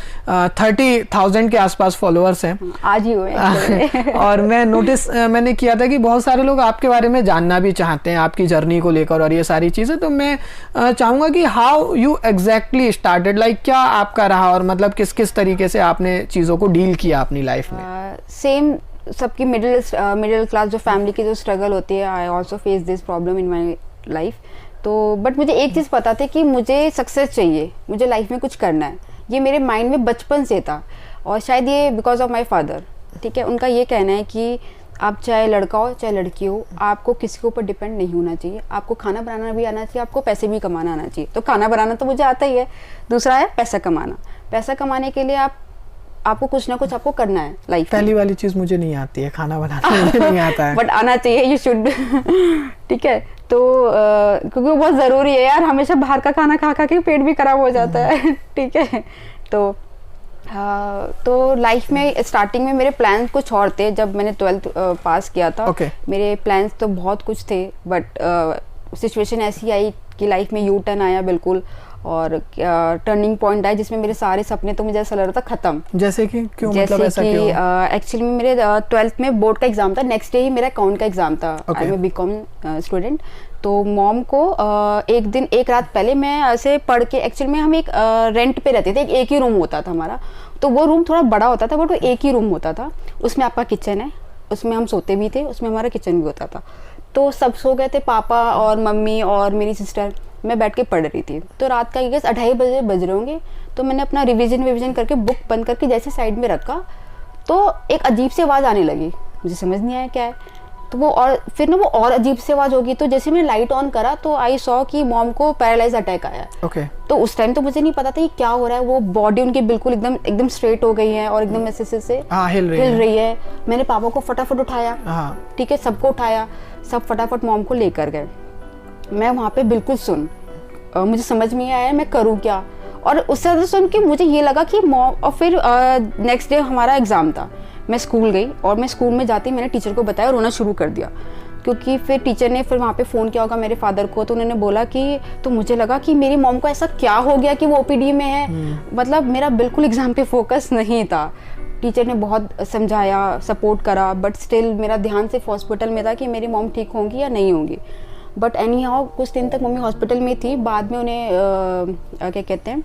Speaker 2: 30,000 के आसपास फॉलोअर्स हैं,
Speaker 1: आज ही हुए।
Speaker 2: और मैं नोटिस मैंने किया था कि बहुत सारे लोग आपके बारे में जानना भी चाहते हैं, आपकी जर्नी को लेकर और ये सारी चीज़ें। तो मैं चाहूँगा कि how you exactly started, like क्या आपका रहा और मतलब किस किस तरीके से आपने चीज़ों को डील किया अपनी लाइफ में?
Speaker 1: सेम सबकी मिडिल क्लास जो फैमिली की जो स्ट्रगल होती है, I also face this problem in my life. तो बट मुझे एक चीज़ पता थी कि मुझे सक्सेस चाहिए, मुझे लाइफ में कुछ करना है, ये मेरे माइंड में बचपन से था। और शायद ये बिकॉज ऑफ माई फादर, ठीक है, उनका ये कहना है कि आप चाहे लड़का हो चाहे लड़की हो, आपको किसी के ऊपर डिपेंड नहीं होना चाहिए, आपको खाना बनाना भी आना चाहिए, आपको पैसे भी कमाना आना चाहिए। तो खाना बनाना तो मुझे आता ही है, दूसरा है पैसा कमाना। पैसा कमाने के लिए आपको कुछ ना कुछ आपको करना है लाइफ।
Speaker 2: पहली वाली चीज मुझे नहीं आती है, खाना बनाना मुझे नहीं आता है,
Speaker 1: बट आना चाहिए, यू शुड। ठीक है, तो क्योंकि वो बहुत ज़रूरी है यार, हमेशा बाहर का खाना खा खा के पेट भी खराब हो जाता है। ठीक है, तो तो लाइफ में स्टार्टिंग में मेरे प्लान्स कुछ और थे। जब मैंने 12th पास किया था, मेरे प्लान्स तो बहुत कुछ थे, बट सिचुएशन ऐसी आई कि लाइफ में यू टर्न आया बिल्कुल, और टर्निंग पॉइंट आया जिसमें मेरे सारे सपने तो मुझे ऐसा लग रहा था खत्म।
Speaker 2: जैसे कि क्यों,
Speaker 1: जैसे
Speaker 2: मतलब ऐसा क्यों?
Speaker 1: एक्चुअली में मेरे 12th में बोर्ड का एग्जाम था, नेक्स्ट डे ही मेरा अकाउंट का एग्जाम था। I am BCom student. तो मॉम को एक रात पहले मैं ऐसे पढ़ के, एक्चुअली में हम एक रेंट पे रहते थे, एक ही रूम होता था हमारा। तो वो रूम थोड़ा बड़ा होता था, बट वो एक ही रूम होता था। उसमें आपका किचन है, उसमें हम सोते भी थे, उसमें हमारा किचन भी होता था। तो सब सो गए थे, पापा और मम्मी और मेरी सिस्टर, मैं बैठ के पढ़ रही थी। तो रात का 2:30 बजे बज रहे होंगे। तो मैंने अपना रिवीजन करके बुक बंद करके जैसे साइड में रखा, तो एक अजीब सी आवाज़ आने लगी। मुझे समझ नहीं आया क्या है। तो वो और फिर ना वो और अजीब सी आवाज़ होगी। तो जैसे मैंने लाइट ऑन करा तो आई सॉ कि मॉम को पैरालाइज अटैक आया। तो उस टाइम तो मुझे नहीं पता था कि क्या हो रहा है। वो बॉडी उनकी बिल्कुल एकदम स्ट्रेट हो गई है और एकदम ऐसे से हिल रही है। मैंने पापा को फटाफट उठाया, ठीक है, सबको उठाया, सब फटाफट मॉम को लेकर गए। मैं वहाँ पे बिल्कुल सुन, मुझे समझ में आया मैं करूँ क्या। और उससे ज़्यादा सुन के मुझे ये लगा कि मॉम, और फिर नेक्स्ट डे हमारा एग्ज़ाम था। मैं स्कूल गई और मैं स्कूल में जाती मैंने टीचर को बताया, रोना शुरू कर दिया। क्योंकि फिर टीचर ने फिर वहाँ पे फ़ोन किया होगा मेरे फादर को, तो उन्होंने बोला कि, तो मुझे लगा कि मेरी मॉम को ऐसा क्या हो गया कि वो ओपीडी में है। मतलब मेरा बिल्कुल एग्ज़ाम पे फोकस नहीं था। टीचर ने बहुत समझाया, सपोर्ट करा, बट स्टिल मेरा ध्यान सिर्फ हॉस्पिटल में था कि मेरी मॉम ठीक होंगी या नहीं होंगी। बट एनी हाउ कुछ दिन तक मम्मी हॉस्पिटल में थी। बाद में उन्हें क्या कहते हैं,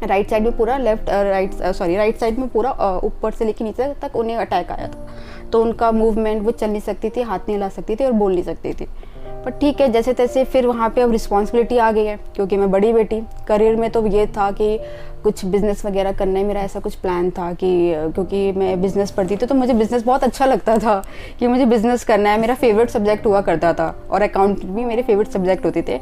Speaker 1: राइट साइड में पूरा राइट साइड में पूरा ऊपर से लेकर नीचे तक उन्हें अटैक आया था। तो उनका मूवमेंट, वो चल नहीं सकती थी, हाथ नहीं हिला सकती थी और बोल नहीं सकती थी। पर ठीक है, जैसे तैसे फिर वहाँ पे अब रिस्पॉन्सिबिलिटी आ गई है, क्योंकि मैं बड़ी बेटी। करियर में तो ये था कि कुछ बिज़नेस वगैरह करना है, मेरा ऐसा कुछ प्लान था कि क्योंकि मैं बिज़नेस पढ़ती थी तो मुझे बिज़नेस बहुत अच्छा लगता था कि मुझे बिज़नेस करना है। मेरा फेवरेट सब्जेक्ट हुआ करता था, और अकाउंट भी मेरे फेवरेट सब्जेक्ट होते थे।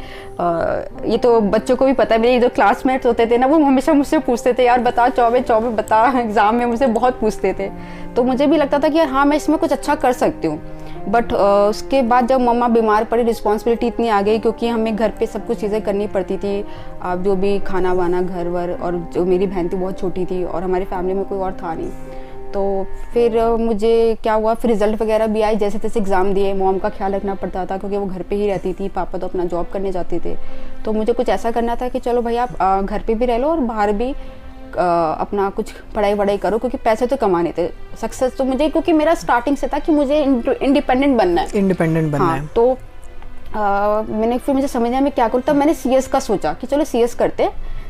Speaker 1: ये तो बच्चों को भी पता है, मेरे जो क्लासमेट्स होते थे ना, वो हमेशा मुझसे पूछते थे, यार बता चौबे बता। एग्ज़ाम में मुझसे बहुत पूछते थे। तो मुझे भी लगता था कि हाँ मैं इसमें कुछ अच्छा कर सकती हूँ। बट उसके बाद जब मम्मा बीमार पड़ी, रिस्पॉन्सिबिलिटी इतनी आ गई, क्योंकि हमें घर पे सब कुछ चीज़ें करनी पड़ती थी। आप जो भी खाना वाना, घर वर, और जो मेरी बहन थी बहुत छोटी थी और हमारी फैमिली में कोई और था नहीं। तो फिर मुझे क्या हुआ, फिर रिजल्ट वगैरह भी आए, जैसे तैसे एग्ज़ाम दिए। मॉम का ख्याल रखना पड़ता था क्योंकि वो घर पे ही रहती थी, पापा तो अपना जॉब करने जाते थे। तो मुझे कुछ ऐसा करना था कि चलो भाई आप घर पे भी रह लो और बाहर भी अपना कुछ पढ़ाई करो, क्योंकि पैसे तो कमाने थे। सक्सेस तो मुझे, क्योंकि मेरा स्टार्टिंग से था कि मुझे इंडिपेंडेंट बनना है। तो मैंने फिर मुझे समझ आया मैं क्या करूँ। तब मैंने CS का सोचा कि चलो CS करते,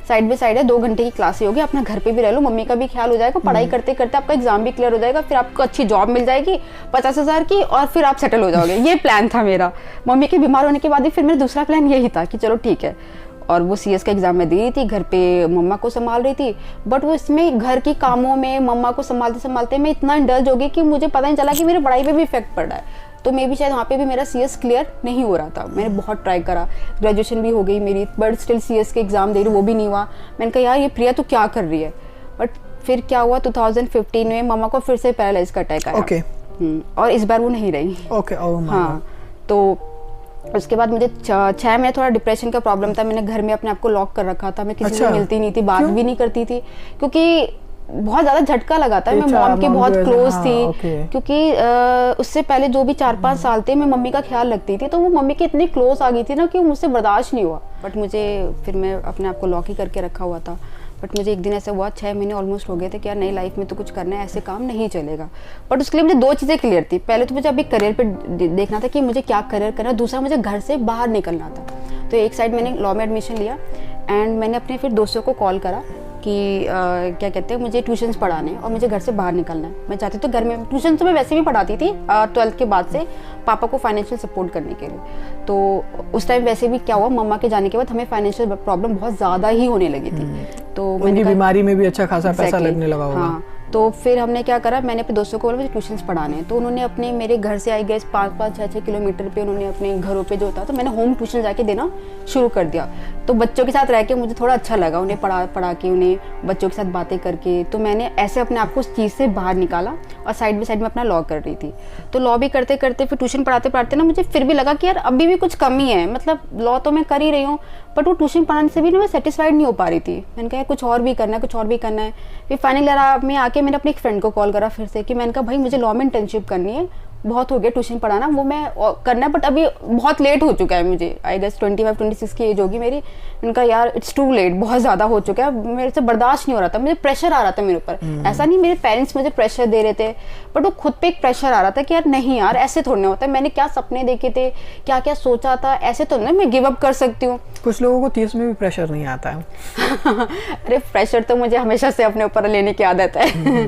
Speaker 1: साइड बाई साइड है, 2 घंटे की क्लास ही होगी, अपना घर पे भी रह लो, मम्मी का भी ख्याल हो जाएगा, पढ़ाई करते करते आपका एग्जाम भी क्लियर हो जाएगा, फिर आपको अच्छी जॉब मिल जाएगी 50,000 की, और फिर आप सेटल हो जाओगे। ये प्लान था मेरा। मम्मी के बीमार होने के बाद ही फिर मेरा दूसरा प्लान यही था कि चलो ठीक है। और वो CS का एग्ज़ाम मैं दे रही थी, घर पे मम्मा को संभाल रही थी। बट वो इसमें घर की कामों में मम्मा को संभालते संभालते मैं इतना इंडल्ज हो गई कि मुझे पता नहीं चला कि मेरी पढ़ाई पे भी इफेक्ट पड़ रहा है। तो मे भी शायद वहाँ पे भी मेरा CS क्लियर नहीं हो रहा था। मैंने बहुत ट्राई करा, ग्रेजुएशन भी हो गई मेरी, बट स्टिल CS के एग्ज़ाम दे रही, वो भी नहीं हुआ। मैंने कहा यार ये प्रिया तो क्या कर रही है। बट फिर क्या हुआ, 2015 में मम्मा को फिर से पैरालाइज का अटैक आया। और इस बार वो नहीं रही। हाँ, तो उसके बाद मुझे 6 महीने थोड़ा डिप्रेशन का प्रॉब्लम था। मैंने घर में अपने आप को लॉक कर रखा था, मैं किसी से मिलती नहीं थी, बात भी नहीं करती थी, क्योंकि बहुत ज़्यादा झटका लगा था। मैं मॉम की बहुत क्लोज थी, क्योंकि उससे पहले जो भी 4-5 साल थे मैं मम्मी का ख्याल रखती थी। तो वो मम्मी के इतनी क्लोज आ गई थी ना कि मुझसे बर्दाश्त नहीं हुआ। बट मुझे फिर मैं अपने आप को लॉक ही करके रखा हुआ था। बट मुझे एक दिन ऐसा हुआ, 6 महीने ऑलमोस्ट हो गए थे कि यार नई लाइफ में तो कुछ करना है, ऐसे काम नहीं चलेगा। बट उसके लिए मुझे 2 चीज़ें क्लियर थी। पहले तो मुझे अभी करियर पे देखना था कि मुझे क्या करियर करना है, दूसरा मुझे घर से बाहर निकलना था। तो एक साइड मैंने लॉ में एडमिशन लिया, एंड मैंने अपने फिर दोस्तों को कॉल करा कि क्या कहते हैं, मुझे ट्यूशन्स पढ़ाने और मुझे घर से बाहर निकलना है। मैं चाहती तो घर में ट्यूशन तो मैं वैसे भी पढ़ाती थी 12th के बाद से, पापा को फाइनेंशियल सपोर्ट करने के लिए। तो उस टाइम वैसे भी क्या हुआ, मम्मा के जाने के बाद हमें फाइनेंशियल प्रॉब्लम बहुत ज़्यादा ही होने लगी थी। तो
Speaker 2: उनकी बीमारी में भी अच्छा खासा पैसा लगने लगा होगा।
Speaker 1: हाँ, तो फिर हमने क्या करा, मैंने अपने दोस्तों को बोला मुझे ट्यूशन्स पढ़ाने हैं। तो उन्होंने अपने मेरे घर से आई गए 5-6 किलोमीटर पे उन्होंने अपने घरों पे जो होता तो मैंने होम ट्यूशन जाके देना शुरू कर दिया। तो बच्चों के साथ रह के मुझे थोड़ा अच्छा लगा, उन्हें पढ़ा के, उन्हें बच्चों के साथ बातें करके। तो मैंने ऐसे अपने आप को उस चीज़ से बाहर निकाला और साइड बाई साइड में अपना लॉ कर रही थी। तो लॉ भी करते करते फिर ट्यूशन पढ़ाते पढ़ाते ना मुझे फिर भी लगा कि यार अभी भी कुछ कमी है, मतलब लॉ तो मैं कर ही रही हूँ बट वो ट्यूशन पढ़ाने से भी ना मैं सेटिस्फाइड नहीं हो पा रही थी। मैंने कहा कुछ और भी करना है, कुछ और भी करना है। फिर फाइनली मैं आके मैंने अपनी एक फ्रेंड को कॉल करा फिर से कि मैंने कहा भाई मुझे लॉ में इंटर्नशिप करनी है, बहुत हो गया ट्यूशन पढ़ाना, वो मैं करना है बट अभी बहुत लेट हो चुका है, मुझे आई गेस 25-26 की एज होगी मेरी। उनका यार इट्स टू लेट, बहुत ज़्यादा हो चुका है, मेरे से बर्दाश्त नहीं हो रहा था, मुझे प्रेशर आ रहा था मेरे ऊपर। ऐसा नहीं मेरे पेरेंट्स मुझे प्रेशर दे रहे थे बट वो खुद पे एक प्रेशर आ रहा था कि यार नहीं यार ऐसे थोड़ा ना होता है, मैंने क्या सपने देखे थे, क्या क्या सोचा था, ऐसे तो नहीं मैं गिव अप कर सकती हूँ।
Speaker 2: कुछ लोगों को 30 में भी प्रेशर नहीं आता है।
Speaker 1: अरे प्रेशर तो मुझे हमेशा से अपने ऊपर लेने की आदत है।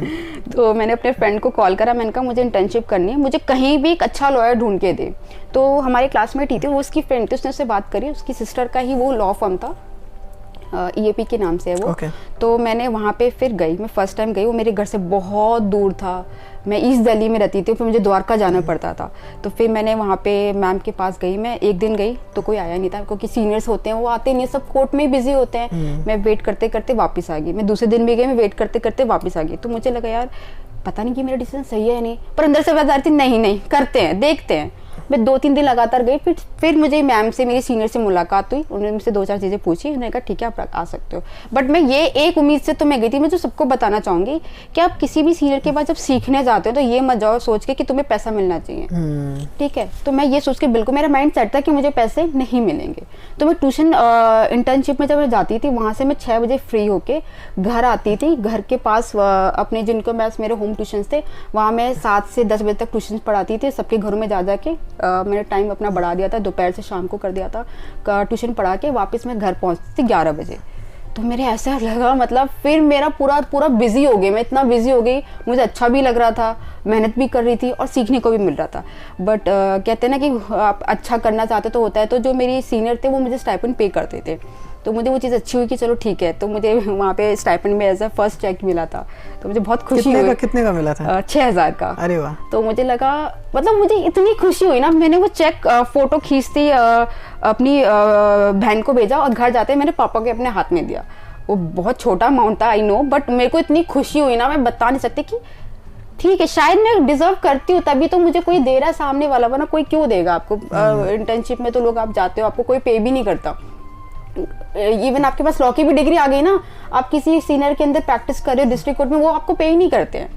Speaker 1: तो मैंने अपने फ्रेंड को कॉल करा, मैंने कहा मुझे इंटर्नशिप करनी है, मुझे कहीं भी एक अच्छा लॉयर ढूंढ के दे। तो हमारे क्लासमेट ही थे, वो उसकी फ्रेंड थी, उसने उससे बात करी, उसकी सिस्टर का ही वो लॉ फर्म था, EAP के नाम से है वो। तो मैंने वहाँ पे फिर गई, मैं फर्स्ट टाइम गई, वो मेरे घर से बहुत दूर था, मैं ईस्ट दिल्ली में रहती थी, फिर मुझे द्वारका जाना पड़ता था। तो फिर मैंने वहाँ पे मैम के पास गई, मैं एक दिन गई तो कोई आया नहीं था क्योंकि सीनियर्स होते हैं वो आते नहीं, सब कोर्ट में ही बिजी होते हैं। मैं वेट करते करते वापस आ गई, मैं दूसरे दिन भी गई, मैं वेट करते करते वापस आ गई। तो मुझे लगा यार पता नहीं कि मेरा डिसीजन सही है नहीं, पर अंदर से बता रही थी नहीं नहीं करते हैं, देखते हैं। मैं 2-3 दिन लगातार गई, फिर मुझे मैम से, मेरी सीनियर से मुलाकात हुई, उन्होंने मुझसे 2-4 चीज़ें पूछी, उन्होंने कहा ठीक है आप आ सकते हो। बट मैं ये एक उम्मीद से तो मैं गई थी, मैं जो सबको बताना चाहूँगी कि आप किसी भी सीनियर के पास जब सीखने जाते हो तो ये मत जाओ सोच के कि तुम्हें पैसा मिलना चाहिए, ठीक है। तो मैं ये सोच के बिल्कुल मेरा माइंड सेट था कि मुझे पैसे नहीं मिलेंगे। तो मैं ट्यूशन इंटर्नशिप में जब मैं जाती थी वहाँ से मैं 6 बजे फ्री होके घर आती थी, घर के पास अपने जिनको मेरे होम ट्यूशन थे वहाँ मैं 7 से 10 बजे तक ट्यूशन पढ़ाती थी, सबके घरों में जा के मैंने टाइम अपना बढ़ा दिया था, दोपहर से शाम को कर दिया था, ट्यूशन पढ़ा के वापस मैं घर पहुंचती 11 बजे। तो मेरे ऐसा लगा मतलब फिर मेरा पूरा बिजी हो गई, मैं इतना बिजी हो गई, मुझे अच्छा भी लग रहा था, मेहनत भी कर रही थी और सीखने को भी मिल रहा था। बट कहते हैं ना कि आप अच्छा करना चाहते तो होता है। तो जो मेरी सीनियर थे वो मुझे स्टाइपेंड पे करते थे, तो मुझे वो चीज़ अच्छी हुई कि चलो ठीक है। तो मुझे वहाँ पे स्टाइपेंड में एज अ फर्स्ट चेक मिला था, तो मुझे बहुत खुशी हुई।
Speaker 2: कितने का मिला था?
Speaker 1: 6,000 का।
Speaker 2: अरे वाह।
Speaker 1: तो मुझे लगा मतलब मुझे इतनी खुशी हुई ना, मैंने वो चेक फोटो खींचती अपनी बहन को भेजा और घर जाते मैंने पापा के अपने हाथ में दिया। वो बहुत छोटा अमाउंट था आई नो, बट मेरे को इतनी खुशी हुई ना, मैं बता नहीं सकती कि ठीक है शायद मैं डिजर्व करती हूँ तभी तो मुझे कोई दे रहा है सामने वाला, वरना कोई क्यों देगा आपको। इंटर्नशिप में तो लोग आप जाते हो आपको कोई पे भी नहीं करता। इवन आपके पास लॉ की भी डिग्री आ गई ना, आप किसी सीनियर के अंदर प्रैक्टिस कर रहे हो डिस्ट्रिक्ट कोर्ट में, वो आपको पे ही नहीं करते हैं।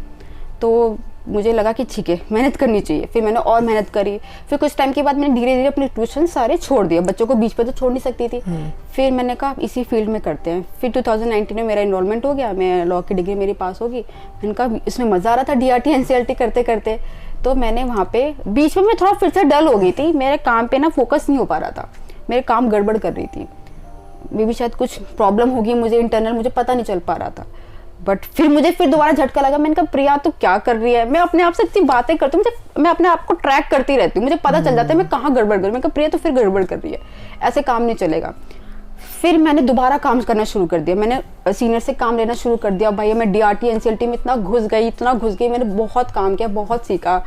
Speaker 1: तो मुझे लगा कि ठीक है मेहनत करनी चाहिए, फिर मैंने और मेहनत करी। फिर कुछ टाइम के बाद मैंने धीरे धीरे अपने ट्यूशन सारे छोड़ दिए, बच्चों को बीच पे तो छोड़ नहीं सकती थी। फिर मैंने कहा इसी फील्ड में करते हैं। फिर 2019 में मेरा इनरोलमेंट हो गया, मैं लॉ की डिग्री मेरी पास होगी। मैंने कहा इसमें मज़ा आ रहा था DRT NCLT करते करते, तो मैंने वहाँ पे बीच में मैं थोड़ा फिर से डल हो गई थी, मेरे काम पे ना फोकस नहीं हो पा रहा था, मेरे काम गड़बड़ कर रही थी, मे भी शायद कुछ प्रॉब्लम होगी मुझे इंटरनल, मुझे पता नहीं चल पा रहा था। बट फिर मुझे दोबारा झटका लगा, मैंने कहा प्रिया तू क्या कर रही है। मैं अपने आप से इतनी बातें करती हूँ, मैं अपने आप को ट्रैक करती रहती हूँ, मुझे पता चल जाता है मैं कहाँ गड़बड़ कर रही हूँ। मैं कहा प्रिया तो फिर गड़बड़ कर रही है, ऐसे काम नहीं चलेगा। फिर मैंने दोबारा काम करना शुरू कर दिया, मैंने सीनियर से काम लेना शुरू कर दिया। भाई मैं DRT NCLT में इतना घुस गई, मैंने बहुत काम किया, बहुत सीखा।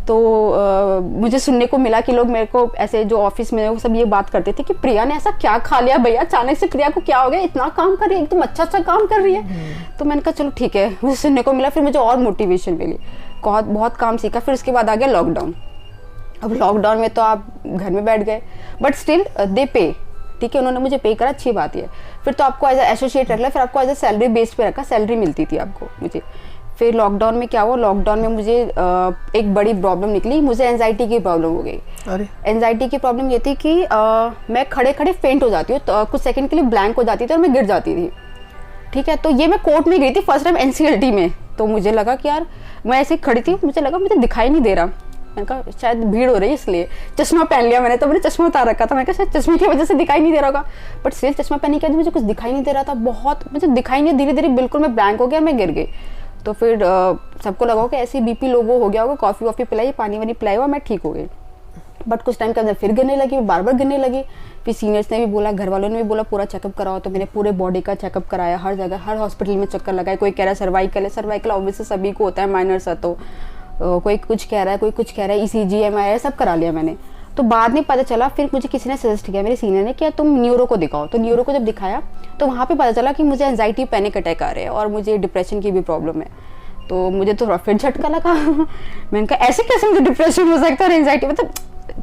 Speaker 1: तो मुझे सुनने को मिला कि लोग मेरे को ऐसे जो ऑफिस में वो सब ये बात करते थे कि प्रिया ने ऐसा क्या खा लिया भैया, अचानक से प्रिया को क्या हो गया, इतना काम कर रही है, एकदम अच्छा काम कर रही है। तो मैंने कहा चलो ठीक है, मुझे सुनने को मिला। फिर मुझे और मोटिवेशन मिली, बहुत काम सीखा। फिर उसके बाद आ गया लॉकडाउन। अब लॉकडाउन में तो आप घर में बैठ गए, बट स्टिल दे पे, ठीक है, उन्होंने मुझे पे करा, अच्छी बात है। फिर तो आपको एज एसोसिएट रख लिया, फिर आपको एज ए सैलरी बेस्ड पे रखा, सैलरी मिलती थी आपको मुझे। फिर लॉकडाउन में क्या हुआ, लॉकडाउन में मुझे एक बड़ी प्रॉब्लम निकली, मुझे एंजाइटी की प्रॉब्लम हो गई। एंजाइटी की प्रॉब्लम ये थी कि मैं खड़े खड़े फेंट हो जाती हूँ, तो कुछ सेकंड के लिए ब्लैंक हो जाती थी और मैं गिर जाती थी, ठीक है। तो ये मैं कोर्ट में गई थी फर्स्ट टाइम NCLT में। तो मुझे लगा कि यार मैं ऐसे खड़ी थी, मुझे लगा मुझे दिखाई नहीं दे रहा, मैंने कहा शायद भीड़ हो रही है इसलिए। चश्मा पहन लिया मैंने, तो मैंने चश्मा उतार रखा था, मैंने कहा शायद चश्मे की वजह से दिखाई नहीं दे रहा होगा, बट स्टिल चश्मा पहनने के बाद मुझे कुछ दिखाई नहीं दे रहा था, बहुत मुझे दिखाई नहीं, धीरे धीरे बिल्कुल मैं ब्लैंक हो गया, मैं गिर गई। तो फिर सबको लगा कि ऐसे BP लो हो गया होगा, कॉफ़ी वॉफ़ी पिलाई, पानी वानी पिलाई हुआ, मैं ठीक हो गई। बट कुछ टाइम के अंदर फिर गिरने लगी, बार बार गिरने लगी। फिर सीनियर्स ने भी बोला, घर वालों ने भी बोला पूरा चेकअप कराओ, तो मैंने पूरे बॉडी का चेकअप कराया, हर जगह हर हॉस्पिटल में चक्कर लगाए। कोई कह रहा है सर्वाइकल है, सर्वाइकल ऑब्वियसली सभी को होता है, माइनर सा तो कोई कुछ कह रहा है, कोई कुछ कह रहा है, ECG MRI सब करा लिया मैंने। तो बाद में पता चला, फिर मुझे किसी ने सजेस्ट किया, मेरे सीनियर ने, कि तुम न्यूरो को दिखाओ। तो न्यूरो को जब दिखाया तो वहाँ पे पता चला कि मुझे एंजाइटी पैनिक अटैक आ रहे हैं और मुझे डिप्रेशन की भी प्रॉब्लम है। तो मुझे तो फिर झटका लगा। मैंने कहा ऐसे कैसे मुझे डिप्रेशन हो सकता है, एंजाइटी, मतलब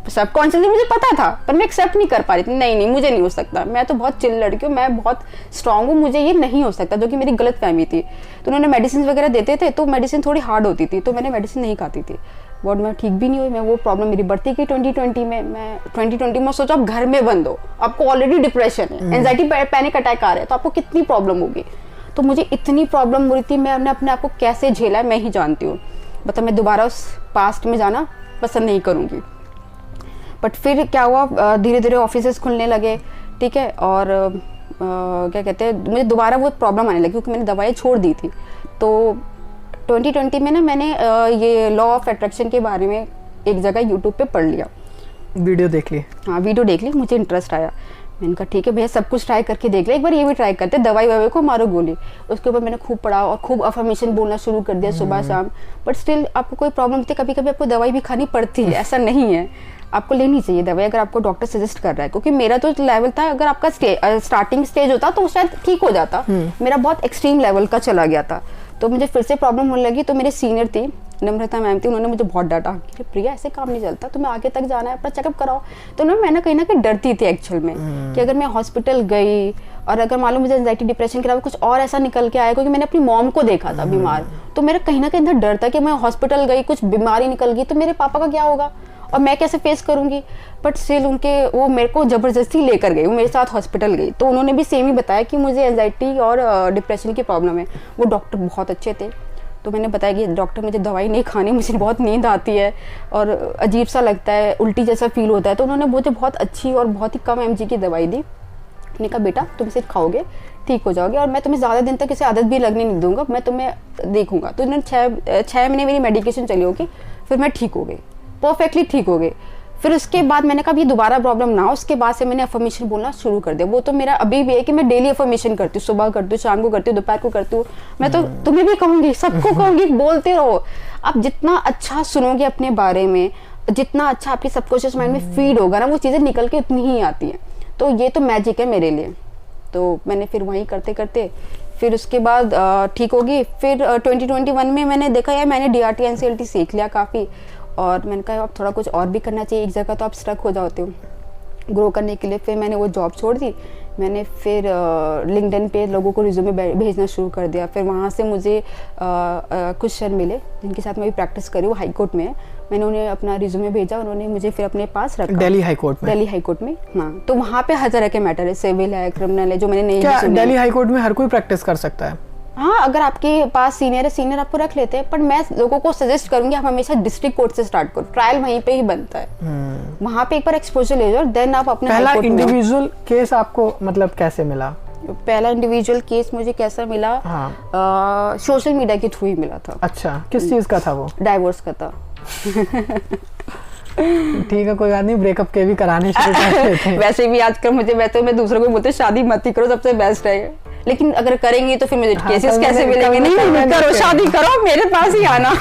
Speaker 1: सबकॉन्शियसली मुझे पता था पर मैं एक्सेप्ट नहीं कर पा रही थी, नहीं मुझे नहीं हो सकता, मैं तो बहुत चिल लड़की हूँ, मैं बहुत स्ट्रांग हूँ, मुझे ये नहीं हो सकता, जो कि मेरी गलत फहमी थी। तो उन्होंने मेडिसिन वगैरह देते थे तो मेडिसिन थोड़ी हार्ड होती थी, तो मैंने मेडिसिन नहीं खाती थी, बट मैं ठीक भी नहीं हुई। मैं वो प्रॉब्लम मेरी बढ़ती गई 2020 में। मैं 2020 में सोचा आप घर में बंद हो, आपको ऑलरेडी डिप्रेशन है, एंजाइटी पैनिक अटैक आ रहे हैं, तो आपको कितनी प्रॉब्लम होगी। तो मुझे इतनी प्रॉब्लम हो रही थी, मैंने अपने आप को कैसे झेला है मैं ही जानती हूँ। मतलब मैं दोबारा उस पास्ट में जाना पसंद नहीं करूँगी। बट फिर क्या हुआ, धीरे धीरे ऑफिसेस खुलने लगे, ठीक है, और क्या कहते हैं, मुझे दोबारा वो प्रॉब्लम आने लगी क्योंकि मैंने दवाई छोड़ दी थी। तो 2020 में ना मैंने ये लॉ ऑफ अट्रैक्शन के बारे में एक जगह यूट्यूब पे पढ़ लिया,
Speaker 2: वीडियो देख ली।
Speaker 1: हाँ वीडियो देख ली, मुझे इंटरेस्ट आया। मैंने कहा ठीक है भैया सब कुछ ट्राई करके देख लिया, एक बार ये भी ट्राई करते, दवाई ववाई को मारो गोली। उसके ऊपर मैंने खूब पढ़ा और खूब अफर्मेशन बोलना शुरू कर दिया सुबह शाम। बट स्टिल आपको कोई प्रॉब्लम होती है, कभी कभी आपको दवाई भी खानी पड़ती है, ऐसा नहीं है, आपको लेनी चाहिए दवाई अगर आपको डॉक्टर सजेस्ट कर रहा है। क्योंकि मेरा तो लेवल था, अगर आपका स्टार्टिंग स्टेज होता तो शायद ठीक हो जाता, मेरा बहुत एक्सट्रीम लेवल का चला गया था। तो मुझे फिर से प्रॉब्लम होने लगी। तो मेरे सीनियर थी, नम्रता मैम थी, उन्होंने मुझे बहुत डांटा कि प्रिया ऐसे काम नहीं चलता, तुम्हें आगे तक जाना है, अपना चेकअप कराओ। तो मैं ना कहीं ना कहीं डरती थी एक्चुअल में कि अगर मैं हॉस्पिटल गई और अगर मान लो मुझे एंजाइटी डिप्रेशन के अलावा कुछ और ऐसा निकल के आया, क्योंकि मैंने अपनी मॉम को देखा था बीमार, तो मेरा कहीं ना कहीं अंदर डर था कि मैं हॉस्पिटल गई, कुछ बीमारी निकल गई तो मेरे पापा का क्या होगा और मैं कैसे फेस करूंगी। बट स्टिल उनके वो मेरे को जबरदस्ती लेकर गई, वो मेरे साथ हॉस्पिटल गई। तो उन्होंने भी सेम ही बताया कि मुझे एंजाइटी और डिप्रेशन की प्रॉब्लम है। वो डॉक्टर बहुत अच्छे थे, तो मैंने बताया कि डॉक्टर मुझे दवाई नहीं खानी, मुझे बहुत नींद आती है और अजीब सा लगता है, उल्टी जैसा फील होता है। तो उन्होंने मुझे बहुत अच्छी और बहुत ही कम mg की दवाई दी। मैंने कहा बेटा तुम इसे खाओगे ठीक हो जाओगे और मैं तुम्हें ज़्यादा दिन तक इसे आदत भी लगने नहीं दूंगा, मैं तुम्हें देखूंगा। तो इन्होंने 6 महीने मेरी मेडिकेशन चली होगी, फिर मैं ठीक हो गई, परफेक्टली ठीक हो गई। फिर उसके बाद मैंने कहा ये दोबारा प्रॉब्लम ना हो, उसके बाद से मैंने अफर्मेशन बोलना शुरू कर दिया। वो तो मेरा अभी भी है कि मैं डेली अफर्मेशन करती हूँ, सुबह करती हूँ, शाम को करती हूँ, दोपहर को करती हूँ। मैं तो तुम्हें भी कहूँगी, सबको कहूँगी, बोलते रहो। आप जितना अच्छा सुनोगे अपने बारे में, जितना अच्छा आपके सबकॉन्शियस माइंड में फीड होगा ना, वो चीज़ें निकल के उतनी ही आती हैं। तो ये तो मैजिक है मेरे लिए। तो मैंने फिर वहीं करते करते फिर उसके बाद ठीक होगी। फिर 2021 में मैंने देखा यार मैंने DRT NCLT सीख लिया काफ़ी, और मैंने कहा अब थोड़ा कुछ और भी करना चाहिए, एक जगह तो आप स्टक हो जाते हो ग्रो करने के लिए। फिर मैंने वो जॉब छोड़ दी, मैंने फिर लिंक्डइन पे लोगों को रिज्यूमे भेजना शुरू कर दिया। फिर वहाँ से मुझे कुछ सर मिले जिनके साथ मैं भी प्रैक्टिस करी, वो हाई कोर्ट में है। मैंने उन्हें अपना रिज्यूमे भेजा, उन्होंने मुझे फिर अपने पास रखा।
Speaker 2: दिल्ली हाई कोर्ट में?
Speaker 1: दिल्ली हाई कोर्ट में, हाँ। तो वहाँ पे हर तरह के मैटर है, सिविल है, क्रिमिनल है, जो मैंने नहीं
Speaker 2: क्या दिल्ली हाई कोर्ट में हर कोई प्रैक्टिस कर सकता है?
Speaker 1: हाँ, अगर आपके पास सीनियर है, सीनियर आपको रख लेते हैं। पर मैं लोगों को सजेस्ट करूंगी आप हमेशा डिस्ट्रिक्ट कोर्ट से स्टार्ट करो, ट्रायल वहीं पे ही बनता है। वहाँ पे एक बार एक्सपोजर ले जाओ, देन आप अपने
Speaker 2: पहला इंडिविजुअल केस आपको मतलब कैसे मिला?
Speaker 1: पहला इंडिविजुअल केस मुझे कैसा मिला?
Speaker 2: हाँ।
Speaker 1: सोशल मीडिया के थ्रू ही मिला था।
Speaker 2: अच्छा, किस चीज का था वो?
Speaker 1: डाइवोर्स का था।
Speaker 2: ठीक है, कोई बात नहीं, ब्रेकअप के भी कराने शुरू कर देते हैं।
Speaker 1: वैसे भी आजकल मुझे मैं दूसरों को बोलते शादी मत ही करो, सबसे बेस्ट है। लेकिन अगर करेंगे तो फिर मुझे केसेस कैसे मिलेंगे? नहीं करो, शादी करो, मेरे पास ही आना।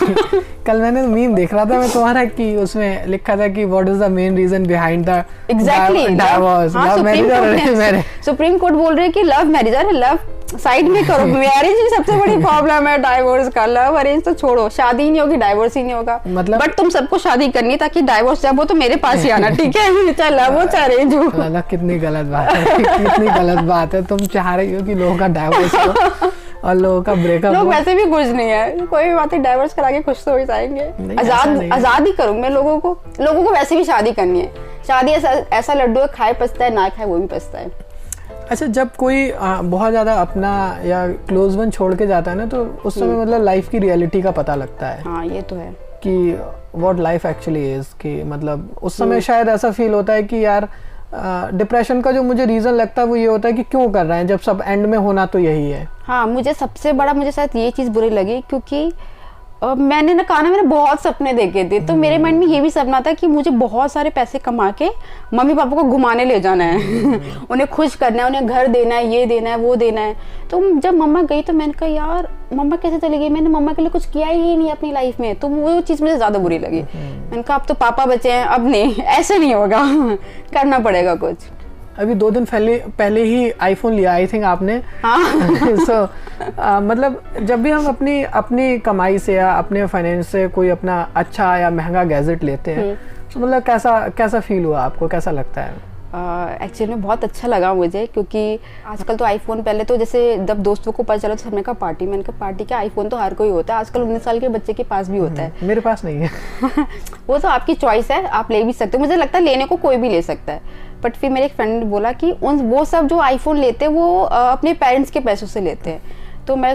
Speaker 2: कल मैंने मीम देख रहा था मैं तुम्हारा कि उसमें लिखा था कि what is the main reason behind the divorce, love marriage और अरेंज मैरिज।
Speaker 1: सुप्रीम कोर्ट बोल रहे हैं कि लव मैरिज, अरे लव साइड में करो, मैरिज ही सबसे बड़ी प्रॉब्लम है डाइवोर्स का। लव अरेंज तो छोड़ो, शादी ही नहीं होगी, डाइवोर्स ही नहीं होगा। मतलब बट तुम सबको शादी करनी है ताकि डाइवोर्स जब हो तो मेरे पास ही आना, ठीक है? चाहे लव हो चाहे अरेंज हो।
Speaker 2: कितनी गलत बात है, कितनी गलत बात है। तुम चाह रही हो कि लोगों का डाइवोर्स हो और लोगों का ब्रेकअप हो।
Speaker 1: लोग वैसे भी खुश नहीं है, कोई भी बात है, डाइवोर्स करा के खुश तो हो जाएंगे। आजाद ही करूँ मैं लोगों को वैसे भी शादी करनी है। शादी ऐसा लड्डू है, खाए पछता है, ना खाए वो भी पछता है।
Speaker 2: अच्छा, जब कोई बहुत ज़्यादा अपना या क्लोज वन छोड़ के जाता है ना, तो उस समय मतलब लाइफ की रियलिटी का पता लगता है।
Speaker 1: हाँ, ये तो है
Speaker 2: कि व्हाट लाइफ एक्चुअली इज, कि मतलब उस समय शायद ऐसा फील होता है कि यार डिप्रेशन का जो मुझे रीज़न लगता है वो ये होता है कि क्यों कर रहे हैं जब सब एंड में होना तो यही है।
Speaker 1: हाँ, मुझे सबसे बड़ा मुझे शायद ये चीज़ बुरी लगी क्योंकि मैंने मैंने बहुत सपने देखे थे। तो मेरे माइंड में ये भी सपना था कि मुझे बहुत सारे पैसे कमा के मम्मी पापा को घुमाने ले जाना है। उन्हें खुश करना है, उन्हें घर देना है, ये देना है, वो देना है। तो जब मम्मा गई तो मैंने कहा यार मम्मा कैसे चली गई, मैंने मम्मा के लिए कुछ किया ही नहीं अपनी लाइफ में। तो वो चीज़ मुझे ज़्यादा बुरी लगी। मैंने कहा अब तो पापा बचे हैं, अब नहीं, ऐसे नहीं होगा, करना पड़ेगा कुछ।
Speaker 2: अभी 2 दिन पहले ही आईफोन लिया आई थिंक आपने।
Speaker 1: हाँ।
Speaker 2: सो मतलब जब भी हम अपनी कमाई से या अपने फाइनेंस से कोई अपना अच्छा या महंगा गैजेट लेते हैं तो मतलब कैसा फील हुआ आपको, कैसा लगता है?
Speaker 1: एक्चुअली में बहुत अच्छा लगा मुझे, क्योंकि आजकल तो आईफोन, पहले तो जैसे जब दोस्तों को पता चला तो सबने कहा पार्टी, मैंने कहा पार्टी क्या, आईफोन तो हर कोई होता है, आजकल 19 साल के बच्चे के पास भी होता है।
Speaker 2: मेरे पास नहीं है।
Speaker 1: वो तो आपकी चॉइस है, आप ले भी सकते हो, मुझे लगता है लेने को कोई भी ले सकता है। बट फिर मेरे एक फ्रेंड ने बोला कि वो सब जो आईफोन लेते हैं वो अपने पेरेंट्स के पैसों से लेते हैं। तो मैंने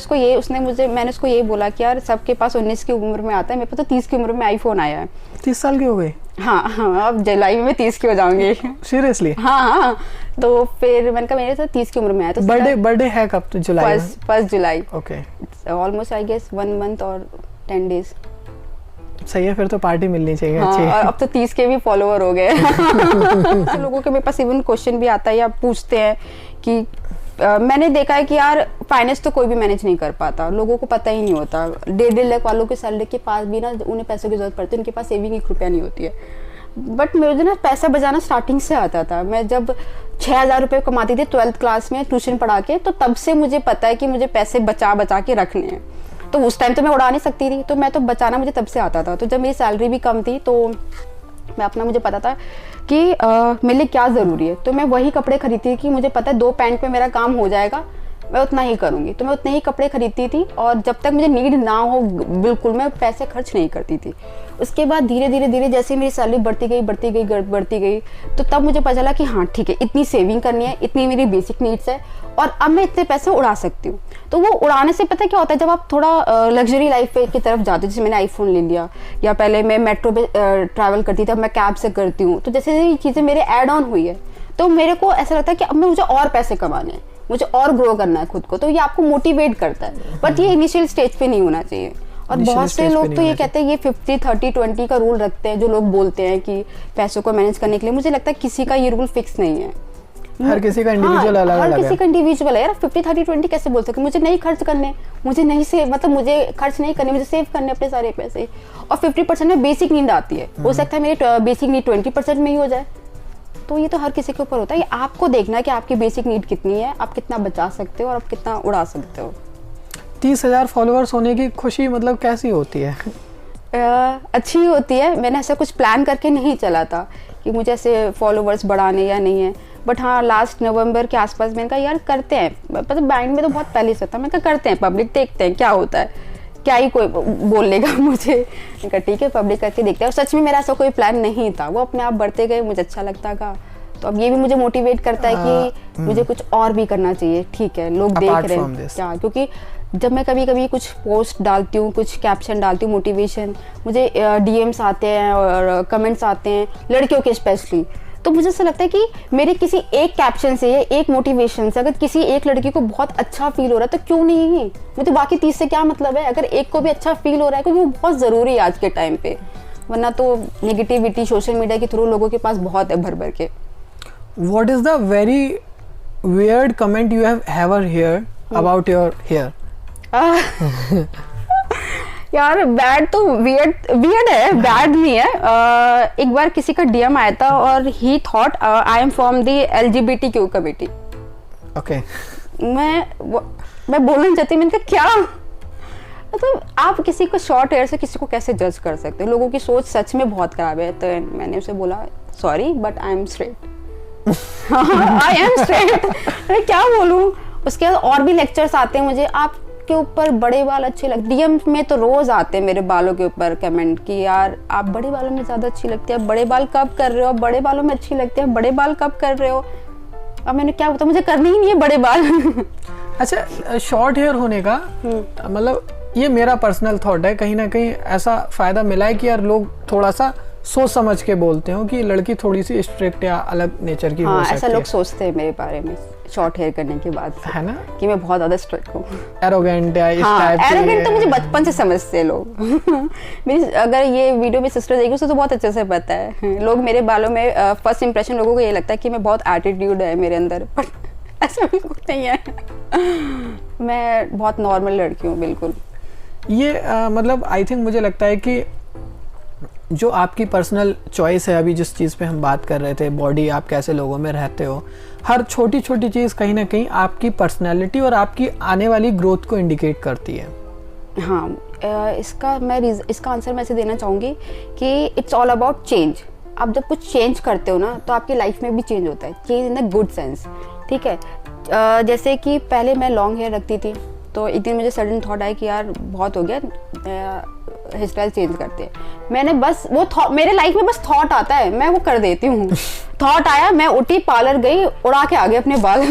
Speaker 1: उसको ये बोला कि यार सबके पास 19 की उम्र में आता है, मेरे पास तो 30 की उम्र में आईफोन आया है।
Speaker 2: 30 साल की हो गई?
Speaker 1: हाँ, अब जुलाई में 30 की हो जाऊंगी।
Speaker 2: सीरियसली?
Speaker 1: हाँ। तो फिर मैंने कहा मेरे तो 30 की उम्र में आया। तो
Speaker 2: बर्थडे है कब? तो जुलाई?
Speaker 1: 1 जुलाई।
Speaker 2: Okay,
Speaker 1: almost I guess 1 month और 10 डेज।
Speaker 2: सही है, फिर तो पार्टी मिलनी चाहिए।
Speaker 1: हाँ,
Speaker 2: अच्छी।
Speaker 1: और अब तो 30 के भी फॉलोवर हो गए। तो लोगों के मेरे पास इवन क्वेश्चन भी आता है या पूछते हैं कि मैंने देखा है कि यार फाइनेंस तो कोई भी मैनेज नहीं कर पाता, लोगों को पता ही नहीं होता। 1.5 लाख वालों के सैलरी के पास भी ना उन्हें पैसों की जरूरत पड़ती है, उनके पास सेविंग 1 रुपया नहीं होती है। बट मुझे ना पैसा बचाना स्टार्टिंग से आता था। मैं जब 6,000 रुपये कमाती थी 12th क्लास में ट्यूशन पढ़ा के, तो तब से मुझे पता है कि मुझे पैसे बचा के रखने हैं। तो उस टाइम तो मैं उड़ा नहीं सकती थी, तो मैं तो बचाना मुझे तब से आता था। तो जब मेरी सैलरी भी कम थी तो मुझे पता था कि मेरे लिए क्या ज़रूरी है, तो मैं वही कपड़े खरीदती थी कि मुझे पता है 2 पैंट में मेरा काम हो जाएगा, मैं उतना ही करूँगी। तो मैं उतने ही कपड़े खरीदती थी और जब तक मुझे नीड ना हो बिल्कुल मैं पैसे खर्च नहीं करती थी। उसके बाद धीरे धीरे जैसे मेरी सैलरी बढ़ती गई तो तब मुझे पता चला कि हाँ ठीक है, इतनी सेविंग करनी है, इतनी मेरी बेसिक नीड्स है और अब मैं इतने पैसे उड़ा सकती हूँ। तो वो उड़ाने से पता है क्या होता है, जब आप थोड़ा लग्जरी लाइफ की तरफ जाते हो, जैसे मैंने आईफोन ले लिया या पहले मैं मेट्रो पे ट्रैवल करती थी, अब मैं कैब से करती हूँ, तो जैसे ये चीज़ें मेरे ऐड ऑन हुई है तो मेरे को ऐसा लगता है कि अब मुझे और पैसे कमाने हैं, मुझे और ग्रो करना है खुद को। तो ये आपको मोटिवेट करता है, बट ये इनिशियल स्टेज पे नहीं होना चाहिए। और बहुत से लोग तो ये कहते हैं, ये 50-30-20 का रूल रखते हैं, जो लोग बोलते हैं कि पैसों को मैनेज करने के लिए। मुझे लगता है किसी का ये रूल फिक्स नहीं है,
Speaker 2: हर किसी का इंडिविजुअल अलग
Speaker 1: हर
Speaker 2: है।
Speaker 1: किसी का इंडिविजुअल है यार। 50-30-20 कैसे बोल सकते? मुझे नहीं खर्च करने, मुझे नहीं सेव, मतलब मुझे खर्च नहीं करने, मुझे सेव करने अपने सारे पैसे। और 50% में बेसिक नीड आती है, हो सकता है मेरी बेसिक नीड 20% में ही हो जाए। तो ये तो हर किसी के ऊपर होता है, ये आपको देखना है कि आपकी बेसिक नीड कितनी है, आप कितना बचा सकते हो और आप कितना उड़ा सकते हो।
Speaker 2: 30,000 फॉलोअर्स होने की खुशी मतलब कैसी होती है?
Speaker 1: अच्छी होती है। मैंने ऐसा कुछ प्लान करके नहीं चला था कि मुझे ऐसे फॉलोवर्स बढ़ाने या नहीं है, बट हाँ लास्ट नवंबर के आसपास मैंने कहा यार करते हैं, मतलब माइंड में तो बहुत पहले से था, मैंने कहा करते हैं पब्लिक, देखते हैं क्या होता है, क्या ही कोई बोल लेगा मुझे। मैंने कहा ठीक है पब्लिक करके देखते हैं। और सच में मेरा ऐसा कोई प्लान नहीं था, वो अपने आप बढ़ते गए, मुझे अच्छा लगता था। तो अब ये भी मुझे मोटिवेट करता है कि मुझे कुछ और भी करना चाहिए। ठीक है लोग देख रहे हैं क्या, क्योंकि जब मैं कभी कभी कुछ पोस्ट डालती हूँ, कुछ कैप्शन डालती हूँ मोटिवेशन, मुझे डीएम्स आते हैं और कमेंट्स आते हैं लड़कियों के स्पेशली। तो मुझे ऐसा लगता है कि मेरे किसी एक कैप्शन से या एक मोटिवेशन से अगर किसी एक लड़की को बहुत अच्छा फील हो रहा है तो क्यों नहीं, मुझे बाकी 30 से क्या मतलब है, अगर एक को भी अच्छा फील हो रहा है, क्योंकि वो बहुत ज़रूरी है आज के टाइम पे। वरना तो नेगेटिविटी सोशल मीडिया के थ्रू लोगों के पास बहुत है भर भर के।
Speaker 2: What is the very weird comment you have ever heard about your hair?
Speaker 1: यार बैड तो वियर्ड है, बैड नहीं है। एक बार किसी का डीएम आया था और ही thought I am from the LGBTQ committee.
Speaker 2: Okay.
Speaker 1: मैं बोलना चाहती, मैंने कहा क्या, मतलब आप किसी को शॉर्ट हेयर से किसी को कैसे जज कर सकते हो? लोगों की सोच सच में बहुत खराब है। तो मैंने उसे बोला sorry but I am straight. I am straight, मैं क्या बोलूँ। उसके बाद और भी लेक्चर्स आते हैं मुझे, आपके ऊपर बड़े बाल अच्छे लगते, डीएम में तो रोज आते हैं मेरे बालों के ऊपर कमेंट कि यार आप बड़े बालों में ज्यादा अच्छी लगती है, आप बड़े बाल कब कर रहे हो, बड़े बालों में अच्छी लगती है, बड़े बाल कब कर रहे हो। अब मैंने क्या बताया, मुझे करने ही नहीं है बड़े बाल।
Speaker 2: अच्छा, शॉर्ट हेयर होने का मतलब ये मेरा पर्सनल थॉट है, कहीं ना कहीं ऐसा फायदा मिला है कि यार लोग थोड़ा सा सोच समझ के बोलते हो कि लड़की थोड़ी सी स्ट्रिक्ट या अलग नेचर की हो सकती है।
Speaker 1: ऐसा लोग सोचते हैं मेरे बारे में शॉर्ट हेयर करने के बाद, है ना, कि मैं बहुत ज्यादा स्ट्रिक्ट हूँ,
Speaker 2: एरोगेंट या इस टाइप की।
Speaker 1: एरोगेंट तो मुझे बचपन से समझते हैं लोग। मेरी अगर ये वीडियो में सिस्टर देगी उसे तो बहुत अच्छे से पता है। लोग मेरे बालों में फर्स्ट इंप्रेशन लोगों को ये लगता है कि मैं बहुत एटीट्यूड है मेरे अंदर, बट ऐसा बिल्कुल नहीं है। मैं बहुत नॉर्मल लड़की हूँ बिल्कुल।
Speaker 2: ये मतलब आई थिंक मुझे लगता है कि जो आपकी पर्सनल चॉइस है, अभी जिस चीज़ पे हम बात कर रहे थे, बॉडी, आप कैसे लोगों में रहते हो, हर छोटी छोटी चीज़ कहीं ना कहीं आपकी पर्सनैलिटी और आपकी आने वाली ग्रोथ को इंडिकेट करती है।
Speaker 1: हाँ, इसका आंसर मैं ऐसे देना चाहूँगी कि इट्स ऑल अबाउट चेंज। आप जब कुछ चेंज करते हो ना तो आपकी लाइफ में भी चेंज होता है, change in the good sense, ठीक है। जैसे कि पहले मैं लॉन्ग हेयर रखती थी, तो एक दिन मुझे सडन थॉट आया कि यार बहुत हो गया, हेयर स्टाइल चेंज करते हैं। मैंने बस वो मेरे लाइफ में बस थॉट आता है, मैं वो कर देती हूँ। थॉट आया, मैं उठी, पार्लर गई, उड़ा के आ गए अपने बाल।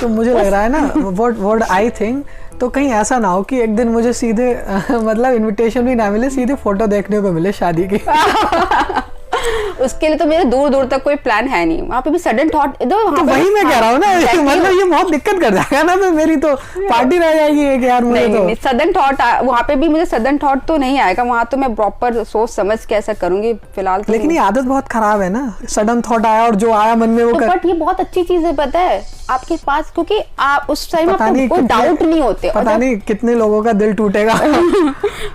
Speaker 2: तो मुझे लग रहा है ना, व्हाट आई थिंक, तो कहीं ऐसा ना हो कि एक दिन मुझे सीधे मतलब इनविटेशन भी ना मिले, सीधे फोटो देखने को मिले शादी की।
Speaker 1: उसके लिए तो मेरे दूर दूर तक कोई प्लान है नहीं। वहाँ पे भी सडन थॉट,
Speaker 2: तो वही मैं कह रहा हूँ ना, मतलब ये बहुत दिक्कत कर जाएगा ना, मेरी तो पार्टी रह जाएगी एक यार। मुझे तो
Speaker 1: सडन थॉट, वहाँ पे भी मुझे सडन थॉट तो नहीं आएगा, वहाँ तो मैं प्रॉपर सोच समझ के ऐसा करूंगी फिलहाल।
Speaker 2: लेकिन ये आदत बहुत खराब है ना, सडन थॉट आया और जो आया मन में वो
Speaker 1: बट ये बहुत अच्छी चीज है, पता है आपके पास, क्योंकि आप उस टाइम आपको कोई डाउट नहीं होते।
Speaker 2: पता नहीं कितने लोगों का दिल टूटेगा।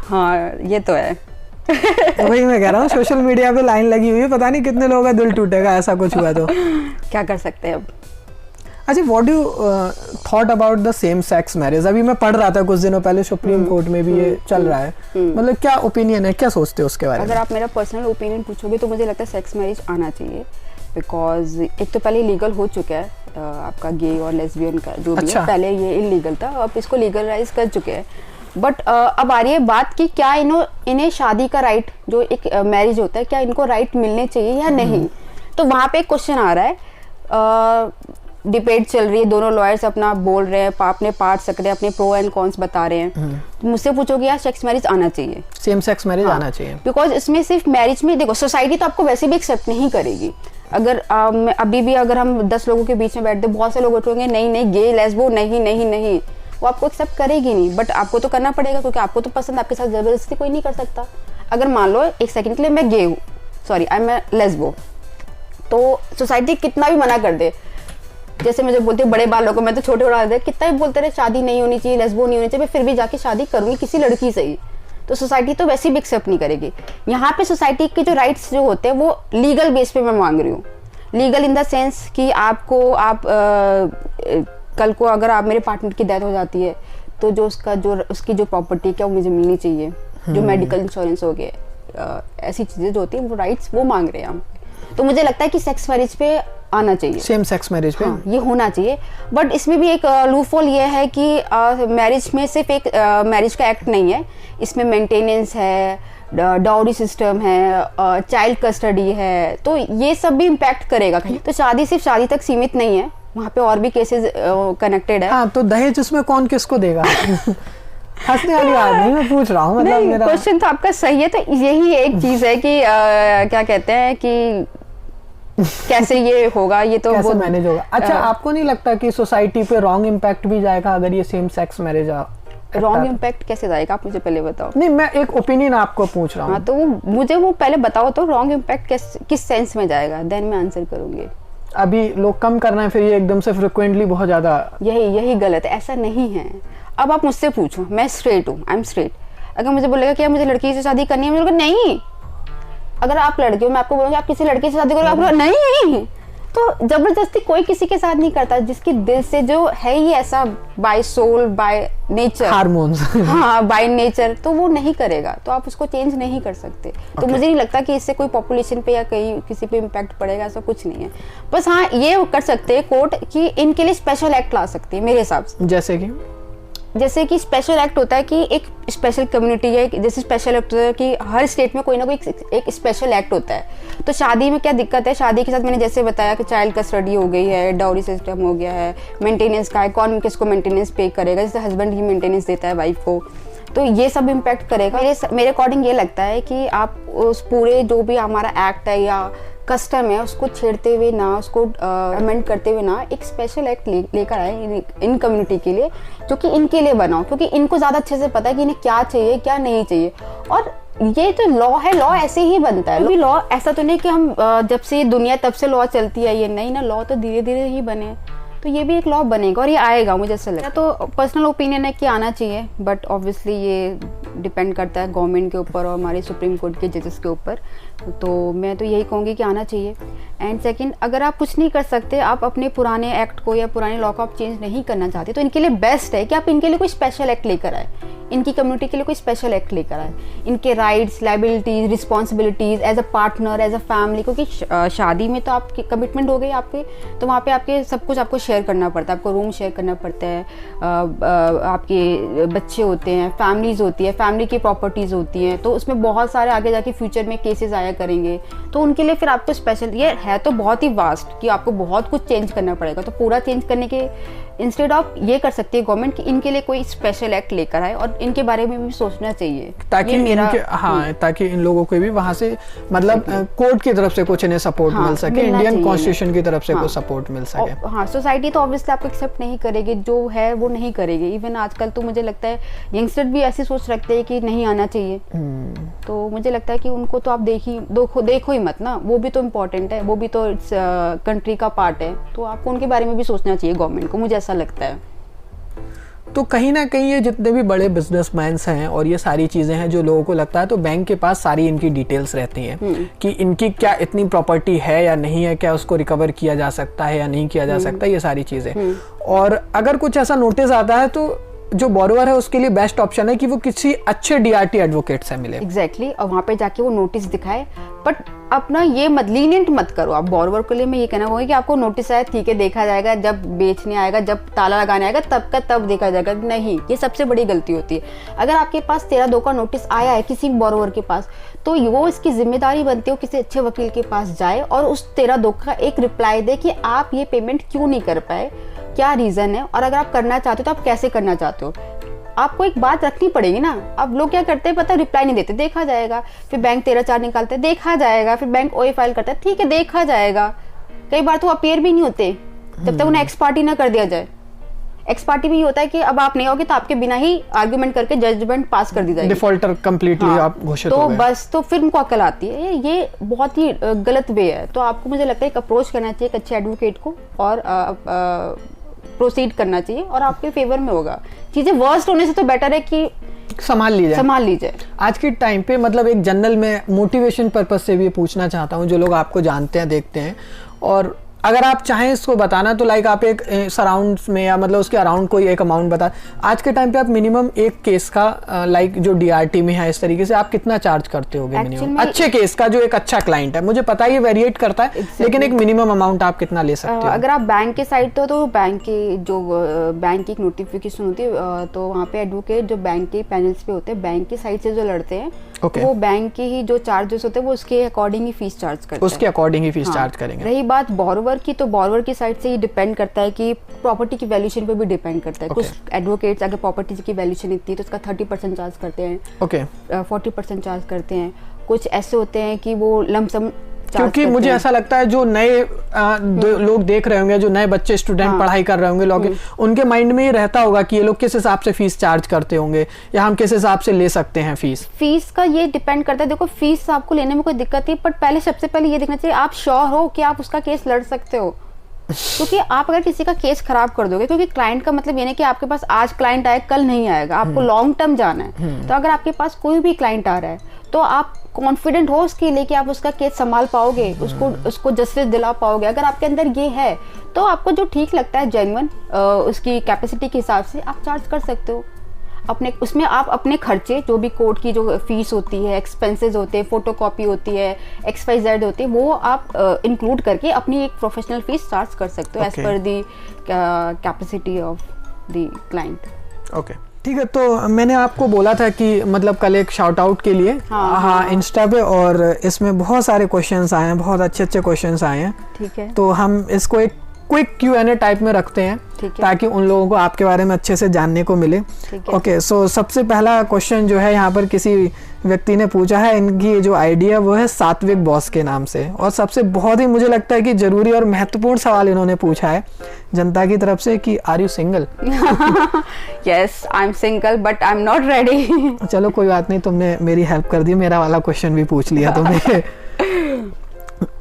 Speaker 1: हाँ ये तो है।
Speaker 2: तो वही मैं कह रहा हूँ, सोशल मीडिया पे लाइन लगी हुई है, पता नहीं कितने लोगों का दिल टूटेगा, ऐसा कुछ हुआ तो
Speaker 1: क्या कर सकते हैं अब।
Speaker 2: अच्छा, what do thought about the same sex marriage? अभी मैं पढ़ रहा था कुछ दिनों पहले, सुप्रीम कोर्ट में भी ये चल रहा है, मतलब क्या ओपिनियन है, क्या सोचते हो उसके बारे में?
Speaker 1: अगर आप मेरा पर्सनल ओपिनियन पूछोगे तो मुझे लगता है सेक्स मैरिज आना चाहिए, बिकॉज एक तो पहले लीगल हो चुका है आपका गे और लेस्बियन का जो भी है, पहले ये इलीगल था, अब इसको लीगलाइज कर चुके हैं। बट अब आ रही है बात कि क्या इन्हें शादी का राइट, जो एक मैरिज होता है, क्या इनको राइट मिलने चाहिए या नहीं। तो वहाँ पे एक क्वेश्चन आ रहा है, डिबेट चल रही है, दोनों लॉयर्स अपना बोल रहे हैं, अपने पार्ट रख रहे हैं, अपने प्रो एंड कॉन्स बता रहे हैं। तो मुझसे पूछोगे यार सेक्स मैरिज आना चाहिए,
Speaker 2: सेम सेक्स मैरिज आना चाहिए,
Speaker 1: बिकॉज इसमें सिर्फ मैरिज में देखो, सोसाइटी तो आपको वैसे भी एक्सेप्ट नहीं करेगी। अगर अभी भी अगर हम 10 लोगों के बीच में बैठते, बहुत से लोग उठेंगे नहीं नहीं गे लेस्बो नहीं नहीं नहीं, वो आपको एक्सेप्ट करेगी नहीं, बट आपको तो करना पड़ेगा, क्योंकि आपको तो पसंद, आपके साथ जबरदस्ती कोई नहीं कर सकता। अगर मान लो एक सेकंड के लिए मैं गे हूँ, सॉरी आई एम लेस्बो, तो सोसाइटी कितना भी मना कर दे, जैसे मुझे बोलते बड़े बालों को, मैं तो छोटे उड़ा दे, कितना भी बोलते रहे शादी नहीं होनी चाहिए, लेस्बो नहीं होनी चाहिए, मैं फिर भी जाके शादी करूंगी किसी लड़की से ही, तो सोसाइटी तो वैसे भी एक्सेप्ट नहीं करेगी। यहाँ पे सोसाइटी के जो राइट्स जो होते हैं वो लीगल बेस पे मैं मांग रही हूँ। लीगल इन द सेंस कि कल को अगर आप मेरे पार्टनर की डेथ हो जाती है तो उसकी जो प्रॉपर्टी क्या वो मुझे मिलनी चाहिए, जो मेडिकल इंश्योरेंस हो गया, ऐसी चीजें जो होती हैं वो राइट्स वो मांग रहे हैं हम। तो मुझे लगता है कि सेक्स मैरिज पे आना चाहिए,
Speaker 2: सेम सेक्स मैरिज पे।
Speaker 1: हाँ, ये होना चाहिए। बट इसमें भी एक लूपहोल ये है कि मैरिज में सिर्फ एक मैरिज का एक्ट नहीं है, इसमें मेंटेनेंस है, डाउरी सिस्टम है, चाइल्ड कस्टडी है, तो ये सब भी इम्पैक्ट करेगा कहीं। तो शादी सिर्फ शादी तक सीमित नहीं है, वहाँ पे और भी केसेस कनेक्टेड है।
Speaker 2: हाँ, तो दहेज उसमें कौन किसको देगा? हंसने वाली बात नहीं, मैं पूछ रहा हूँ, मतलब मेरा
Speaker 1: क्वेश्चन तो आपका सही है। तो यही एक चीज है कि क्या कहते हैं कि कैसे ये होगा, ये तो
Speaker 2: कैसे मैनेज होगा। अच्छा, आपको नहीं लगता कि सोसाइटी पे रॉन्ग इम्पैक्ट भी जाएगा अगर ये same sex marriage?
Speaker 1: Wrong impact कैसे जाएगा, आप मुझे पहले बताओ।
Speaker 2: नहीं, मैं एक ओपिनियन आपको पूछ रहा हूँ।
Speaker 1: हाँ, तो मुझे वो पहले बताओ तो रॉन्ग इम्पैक्ट किस सेंस में जाएगा, देन मैं आंसर करूंगी।
Speaker 2: अभी लोग कम करना है, फिर ये एकदम से फ्रिक्वेंटली बहुत ज्यादा, यही
Speaker 1: गलत है, ऐसा नहीं है। अब आप मुझसे पूछो, मैं स्ट्रेट हूँ, आई एम स्ट्रेट, अगर मुझे बोलेगा कि मुझे लड़की से शादी करनी है, मुझे बोलेगा नहीं। अगर आप लड़के हो, मैं आपको बोलूँगी आप किसी लड़के से शादी करोगे, आप बोलोगे नहीं। तो जबरदस्ती कोई किसी के साथ नहीं करता, जिसकी दिल से जो है ही ऐसा, by soul, by nature,
Speaker 2: hormones,
Speaker 1: हाँ बाय नेचर, तो वो नहीं करेगा, तो आप उसको चेंज नहीं कर सकते। तो मुझे नहीं लगता कि इससे कोई पॉपुलेशन पे या कहीं किसी पे इम्पैक्ट पड़ेगा, ऐसा कुछ नहीं है। बस हाँ, ये कर सकते हैं कोर्ट कि इनके लिए स्पेशल एक्ट ला सकते हैं मेरे हिसाब से। जैसे कि स्पेशल एक्ट होता है कि एक स्पेशल कम्युनिटी है, जैसे स्पेशल एक्ट होता है कि हर स्टेट में कोई ना कोई एक स्पेशल एक्ट होता है। तो शादी में क्या दिक्कत है, शादी के साथ मैंने जैसे बताया कि चाइल्ड कस्टडी हो गई है, डाउरी सिस्टम हो गया है, मेंटेनेंस का है, कौन किसको मेंटेनेंस पे करेगा, जैसे हस्बैंड ही मेंटेनेंस देता है वाइफ को, तो ये सब इम्पैक्ट करेगा। मेरे अकॉर्डिंग ये लगता है कि आप उस पूरे जो भी हमारा एक्ट है या कस्टम है उसको छेड़ते हुए ना, उसको अमेंड करते हुए ना, एक स्पेशल एक्ट लेकर आए इन कम्युनिटी के लिए, जो कि इनके लिए बनाओ, क्योंकि इनको ज़्यादा अच्छे से पता है कि इन्हें क्या चाहिए क्या नहीं चाहिए। और ये जो लॉ है, लॉ ऐसे ही बनता है, लॉ ऐसा तो नहीं कि हम जब से दुनिया तब से लॉ चलती है, ये नहीं ना, लॉ तो धीरे धीरे ही बने, तो ये भी एक लॉ बनेगा और ये आएगा, मुझे ऐसा लगता है। तो पर्सनल ओपिनियन है कि आना चाहिए, बट ऑब्वियसली ये डिपेंड करता है गवर्नमेंट के ऊपर और हमारे सुप्रीम कोर्ट के जजेस के ऊपर। तो मैं तो यही कहूँगी कि आना चाहिए। एंड सेकंड, अगर आप कुछ नहीं कर सकते, आप अपने पुराने एक्ट को या पुराने लॉ को आप चेंज नहीं करना चाहते, तो इनके लिए बेस्ट है कि आप इनके लिए कोई स्पेशल एक्ट लेकर आए, इनकी कम्युनिटी के लिए कोई स्पेशल एक्ट लेकर आए, इनके rights, liabilities, responsibilities as a partner, as a family. क्योंकि शादी में तो आपकी कमिटमेंट हो गई आपके, तो वहाँ पे आपके सब कुछ आपको शेयर करना पड़ता है, आपको रूम शेयर करना पड़ता है, आपके बच्चे होते हैं, फैमिलीज होती है, फैमिली की प्रॉपर्टीज़ होती हैं, तो उसमें बहुत सारे आगे जाके फ्यूचर में केसेस आया करेंगे। तो उनके लिए फिर आपको स्पेशल, ये है तो बहुत ही वास्ट कि आपको बहुत कुछ चेंज करना पड़ेगा। तो पूरा चेंज करने के इंस्टेड ऑफ ये कर सकती है गवर्नमेंट कि इनके लिए कोई स्पेशल एक्ट लेकर आए और इनके बारे में भी सोचना चाहिए,
Speaker 2: ताकि ताकि इन लोगों को भी वहाँ से मतलब कोर्ट की तरफ से कुछ इन्हें सपोर्ट मिल सके, इंडियन कॉन्स्टिट्यूशन की तरफ से कुछ सपोर्ट मिल सके।
Speaker 1: हाँ, सोसाइटी तो ऑब्वियसली आपको एक्सेप्ट नहीं करेगी, जो है वो नहीं करेगी। इवन आजकल तो मुझे लगता है यंगस्टर भी ऐसी सोच रखते हैं कि नहीं आना चाहिए। तो मुझे लगता है कि उनको तो आप देखो ही मत ना, वो भी तो इम्पोर्टेंट है, वो भी तो कंट्री का पार्ट है। तो आपको उनके बारे में भी सोचना चाहिए गवर्नमेंट को, मुझे ऐसा लगता है।
Speaker 2: तो कहीं ना कहीं ये जितने भी बड़े बिजनेसमैन्स हैं और ये सारी चीज़ें हैं, जो लोगों को लगता है तो बैंक के पास सारी इनकी डिटेल्स रहती हैं कि इनकी क्या इतनी प्रॉपर्टी है या नहीं है, क्या उसको रिकवर किया जा सकता है या नहीं किया जा सकता, ये सारी चीज़ें। और अगर कुछ ऐसा नोटिस आता है तो जो बोरोवर है उसके लिए बेस्ट ऑप्शन है कि वो किसी अच्छे डीआरटी एडवोकेट से मिले।
Speaker 1: एग्जैक्टली, और वहाँ पे जाके वो नोटिस दिखाए। बट अपना ये लीनियंट मत करो आप बोरोवर के लिए। मैं ये कहना होगा कि आपको नोटिस आया, ठीक है, देखा जाएगा, जब बेचने आएगा, जब ताला लगाने आएगा तब का तब देखा जाएगा। नहीं, ये सबसे बड़ी गलती होती है। अगर आपके पास 13(2) का नोटिस आया है किसी बोरोवर के पास, तो वो इसकी जिम्मेदारी बनती है किसी अच्छे वकील के पास जाए और उस 13(2) का एक रिप्लाई दे कि आप ये पेमेंट क्यों नहीं कर पाए, क्या रीज़न है, और अगर आप करना चाहते हो तो आप कैसे करना चाहते हो। आपको एक बात रखनी पड़ेगी ना। अब लोग क्या करते हैं पता, रिप्लाई नहीं देते, देखा जाएगा, फिर बैंक 13(4) निकालते हैं, देखा जाएगा, फिर बैंक ओए फाइल करता है, ठीक है देखा जाएगा। कई बार तो अपीयर भी नहीं होते जब तक उन्हें एक्स पार्टी ना कर दिया जाए। एक्स पार्टी भी होता है कि अब आप नहीं होगे तो आपके बिना ही आर्ग्यूमेंट करके जजमेंट पास कर दी जाएगी,
Speaker 2: डिफॉल्टर कंप्लीटली आप घोषित हो गए।
Speaker 1: तो बस तो फिर उनको अकल आती है। ये बहुत ही गलत वे है। तो आपको मुझे लगता है एक अप्रोच करना चाहिए एक अच्छे एडवोकेट को और प्रोसीड करना चाहिए और आपके फेवर में होगा। चीजें वर्स्ट होने से तो बेटर है कि संभाल लीजिए।
Speaker 2: आज के टाइम पे मतलब एक जनरल में मोटिवेशन पर्पस से भी पूछना चाहता हूँ, जो लोग आपको जानते हैं, देखते हैं, और अगर आप चाहें इसको बताना तो लाइक आप एक सराउंड्स में या मतलब उसके अराउंड कोई एक अमाउंट बता। आज के टाइम पे आप मिनिमम एक केस का लाइक जो डीआरटी में है इस तरीके से आप कितना चार्ज करते होगे मिनिमम अच्छे केस का, जो एक अच्छा क्लाइंट है? मुझे पता है ये वेरिएट करता है, लेकिन एक मिनिमम अमाउंट आप कितना ले सकते हो?
Speaker 1: अगर आप बैंक के साइड तो बैंक की एक नोटिफिकेशन होती है, तो वहाँ पे एडवोकेट जो बैंक के पैनल्स पे होते हैं, बैंक की साइड से जो लड़ते हैं, वो बैंक के ही जो चार्जेस होते हैं वो उसके अकॉर्डिंग ही फीस चार्ज करते हैं,
Speaker 2: उसके अकॉर्डिंग ही फीस चार्ज करेंगे।
Speaker 1: रही बात बोरोवर की, तो बोरोवर की साइड से ही डिपेंड करता है कि प्रॉपर्टी की वैल्यूएशन पे भी डिपेंड करता है। कुछ एडवोकेट्स अगर प्रॉपर्टी की वैल्यूएशन इतनी है तो उसका 30% चार्ज करते हैं, 40% चार्ज करते हैं। कुछ ऐसे होते हैं कि वो लमसम,
Speaker 2: क्योंकि मुझे ऐसा लगता है जो नए लोग देख रहे होंगे, जो नए बच्चे स्टूडेंट पढ़ाई कर रहे होंगे लोग, उनके माइंड में ये रहता होगा कि ये लोग किस हिसाब से फीस चार्ज करते होंगे या हम किस हिसाब से ले सकते हैं फीस
Speaker 1: का ये डिपेंड करता है। देखो, फीस आपको लेने में कोई दिक्कत नहीं, बट सबसे पहले ये देखना चाहिए आप श्योर हो कि आप उसका केस लड़ सकते हो। क्योंकि आप अगर किसी का केस खराब कर दोगे, क्योंकि क्लाइंट का मतलब ये नहीं कि आपके पास आज क्लाइंट आए कल नहीं आएगा, आपको लॉन्ग टर्म जाना है। तो अगर आपके पास कोई भी क्लाइंट आ रहा है तो आप कॉन्फिडेंट हो उसके लिए कि आप उसका केस संभाल पाओगे, उसको जस्टिस दिला पाओगे। अगर आपके अंदर ये है तो आपको जो ठीक लगता है जेन्युइन उसकी कैपेसिटी के हिसाब से आप चार्ज कर सकते हो। उसमें आप अपने खर्चे, जो भी कोर्ट की जो फीस होती है, एक्सपेंसेस होते हैं, फोटोकॉपी होती है, XYZ होती है, वो आप इंक्लूड करके अपनी एक प्रोफेशनल फीस चार्ज कर सकते हो as per the capacity of the client.
Speaker 2: Okay, ठीक है। तो मैंने आपको बोला था कि मतलब कल एक शाउट आउट के लिए हाँ इंस्टा पे, और इसमें बहुत सारे क्वेश्चंस आए हैं, बहुत अच्छे क्वेश्चंस आए हैं।
Speaker 1: ठीक है,
Speaker 2: तो हम इसको एक क्विक Q&A टाइप में रखते हैं ताकि उन लोगों को आपके बारे में अच्छे से जानने को मिले। ओके, सो सबसे पहला क्वेश्चन जो है यहाँ पर किसी व्यक्ति ने पूछा है, इनकी जो आइडिया वो है सात्विक बॉस के नाम से, और सबसे बहुत ही मुझे लगता है कि जरूरी और महत्वपूर्ण सवाल इन्होंने पूछा है जनता की तरफ से कि are you single?
Speaker 1: Yes, I am single but I am not ready.
Speaker 2: चलो कोई बात नहीं, तुमने मेरी हेल्प कर दी, मेरा वाला क्वेश्चन भी पूछ लिया तुमने।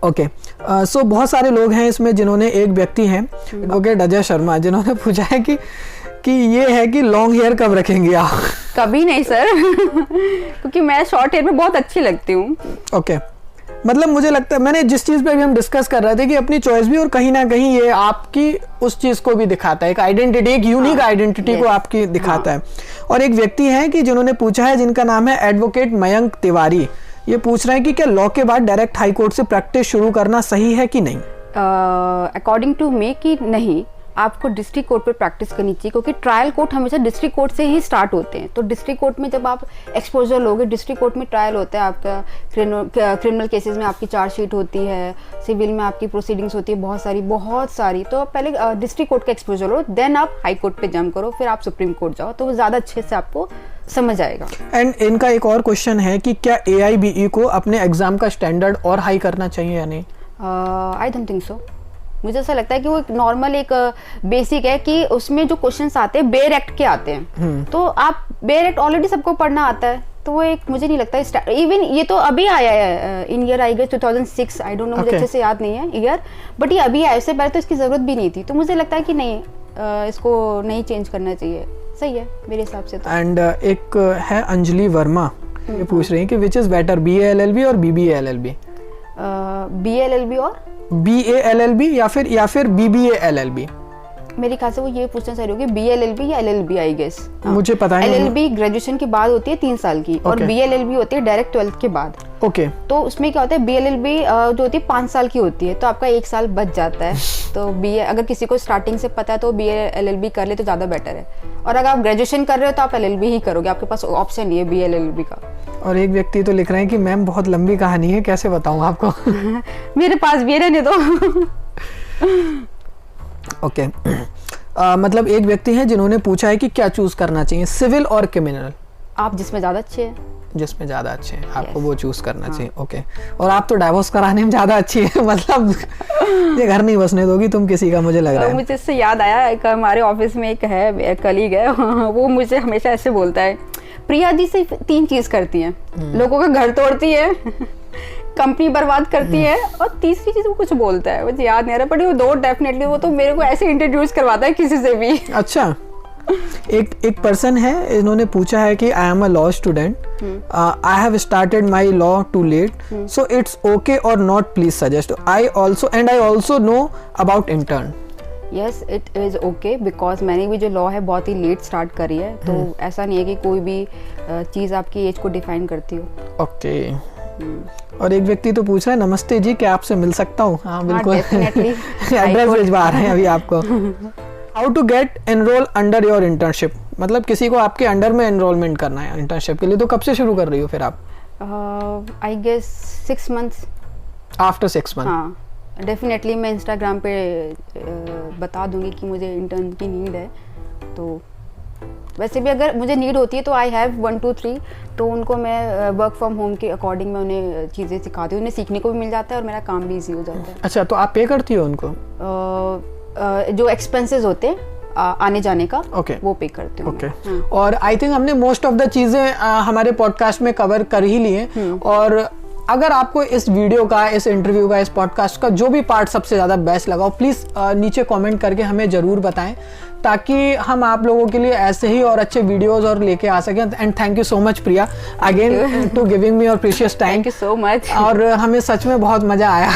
Speaker 2: ओके, सो बहुत सारे लोग हैं इसमें जिन्होंने, एक व्यक्ति हैं एडवोकेट अजय शर्मा, जिन्होंने पूछा है कि कि ये है कि लॉन्ग हेयर कब रखेंगे आप?
Speaker 1: कभी नहीं सर क्योंकि मैं शॉर्ट हेयर में बहुत अच्छी लगती हूँ।
Speaker 2: ओके मतलब मुझे लगता है मैंने जिस चीज़ पे भी हम डिस्कस कर रहे थे कि अपनी चॉइस भी और कहीं ना कहीं ये आपकी उस चीज़ को भी दिखाता है, एक आइडेंटिटी, एक यूनिक आइडेंटिटी को आपकी दिखाता है। और एक व्यक्ति हैं कि जिन्होंने पूछा है, जिनका नाम है एडवोकेट मयंक तिवारी। ये पूछ रहे हैं कि क्या लॉ के बाद डायरेक्ट हाई कोर्ट से प्रैक्टिस शुरू करना सही है कि नहीं?
Speaker 1: अकॉर्डिंग टू मी कि नहीं, आपको डिस्ट्रिक्ट कोर्ट पे प्रैक्टिस करनी चाहिए क्योंकि ट्रायल कोर्ट हमेशा डिस्ट्रिक्ट कोर्ट से ही स्टार्ट होते हैं। तो डिस्ट्रिक्ट कोर्ट में जब आप एक्सपोजर लोगे, डिस्ट्रिक्ट कोर्ट में ट्रायल होता है आपका, क्रिमिनल केसेस में आपकी चार्जशीट होती है, सिविल में आपकी प्रोसीडिंग्स होती है बहुत सारी। तो पहले डिस्ट्रिक्ट कोर्ट का एक्सपोजर लो, देन आप हाई कोर्ट पे जंप करो, फिर आप सुप्रीम कोर्ट जाओ, तो वो ज़्यादा अच्छे से आपको समझ आएगा।
Speaker 2: एंड इनका एक और क्वेश्चन है कि क्या AIBE को अपने एग्जाम का स्टैंडर्ड और हाई करना चाहिए या नहीं?
Speaker 1: I don't think so. मुझे ऐसा लगता है कि वो एक नॉर्मल एक बेसिक है कि उसमें जो क्वेश्चंस आते हैं बेयर एक्ट के आते हैं, तो आप बेयर एक्ट ऑलरेडी सबको पढ़ना आता है, तो वो एक मुझे नहीं लगता इवन ये तो अभी आया है in year I guess 2006, I don't know, मुझे अच्छे से याद नहीं है ईयर, बट ये अभी आया, इससे पहले तो इसकी जरूरत भी नहीं थी। तो मुझे लगता है कि नहीं, इसको नहीं चेंज करना चाहिए, सही है मेरे हिसाब से तो।
Speaker 2: एंड एक है अंजलि वर्मा, ये पूछ रही है कि which is better, BA LLB और BBA LLB?
Speaker 1: BA LLB और
Speaker 2: BA LLB या फिर BBA LLB?
Speaker 1: मेरे ख्याल से वो ये पूछना चाहिए होगी BA LLB या LLB आई गेस।
Speaker 2: मुझे पता नहीं।
Speaker 1: LLB ग्रेजुएशन के बाद होती है 3 साल की, और BA LLB होती है डायरेक्ट 12th के बाद।
Speaker 2: ओके
Speaker 1: तो उसमें क्या होता है, BA LLB जो होती है 5 साल की होती है, तो आपका 1 साल बच जाता है। तो BA अगर किसी को स्टार्टिंग से पता है तो BA LLB कर ले तो ज़्यादा बेटर है, और अगर आप ग्रेजुएशन कर रहे हो तो आप LLB ही करोगे, आपके पास ऑप्शन नहीं है BA LLB का।
Speaker 2: और एक व्यक्ति तो लिख रहे हैं कि मैम बहुत लंबी कहानी है, कैसे बताऊं आपको?
Speaker 1: मेरे पास भी है, रहने दो।
Speaker 2: ओके मतलब एक व्यक्ति है जिन्होंने पूछा है कि क्या चूज करना चाहिए, सिविल और क्रिमिनल?
Speaker 1: आप जिसमें ज़्यादा अच्छे हैं,
Speaker 2: जिसमें ज़्यादा अच्छे हैं आपको वो चूज करना चाहिए। ओके और आप तो डाइवोर्स कराने में ज़्यादा अच्छी है, मतलब ये घर नहीं बसने दोगी तुम किसी का, मुझे लग रहा है।
Speaker 1: मुझे इससे याद आया, एक हमारे ऑफिस में एक है कलीग है, वो मुझे हमेशा ऐसे बोलता है, प्रिया जी सिर्फ 3 चीज़ करती हैं, लोगों का घर तोड़ती है, कंपनी बर्बाद करती है, और तीसरी चीज वो कुछ बोलता है, मुझे याद नहीं आ रहा, बट वो 2 डेफिनेटली, वो तो मेरे को ऐसे इंट्रोड्यूस करवाता है किसी से भी।
Speaker 2: अच्छा एक पर्सन है, इन्होंने पूछा है कि I am a law student, I have started my law too late, so it's okay और not, please suggest. I also know about intern.
Speaker 1: Yes it is okay, because मैंने भी जो लॉ है बहुत ही लेट स्टार्ट करी है, तो ऐसा नहीं है कि कोई भी चीज़ आपकी एज को डिफाइन करती हो।
Speaker 2: ओके और एक व्यक्ति तो पूछ रहा है, नमस्ते जी क्या आपसे मिल सकता हूँ? हाँ बिल्कुल, एड्रेस भिजवा रहे हैं अभी आपको। How to get enrol under your internship, मतलब किसी को आपके अंडर में एनरोलमेंट करना है इंटर्नशिप के लिए, तो कब से शुरू कर रही हो फिर आप?
Speaker 1: I guess 6 months।
Speaker 2: After 6 months?
Speaker 1: हाँ डेफिनेटली, मैं इंस्टाग्राम पे बता दूंगी कि मुझे इंटर्न की नीड है, तो वैसे भी अगर मुझे नीड होती है तो आई हैव 1 2 3, तो उनको मैं वर्क फ्रॉम होम के अकॉर्डिंग मैं उन्हें चीज़ें सिखाती हूँ, उन्हें सीखने को भी मिल जाता है और मेरा काम भी ईजी हो जाता है।
Speaker 2: अच्छा तो आप पे करती हो उनको?
Speaker 1: जो एक्सपेंसेस होते हैं आने जाने का, वो पे करते हैं।
Speaker 2: ओके और आई थिंक हमने मोस्ट ऑफ द चीज़ें हमारे पॉडकास्ट में कवर कर ही ली हैं, और अगर आपको इस वीडियो का, इस इंटरव्यू का, इस पॉडकास्ट का जो भी पार्ट सबसे ज़्यादा बेस्ट लगा, प्लीज़ नीचे कमेंट करके हमें ज़रूर बताएं, ताकि हम आप लोगों के लिए ऐसे ही और अच्छे वीडियोस और लेके आ सकें। And thank you so much Priya again to giving me your precious time.
Speaker 1: Thank you so much.
Speaker 2: और हमें सच में बहुत मज़ा आया।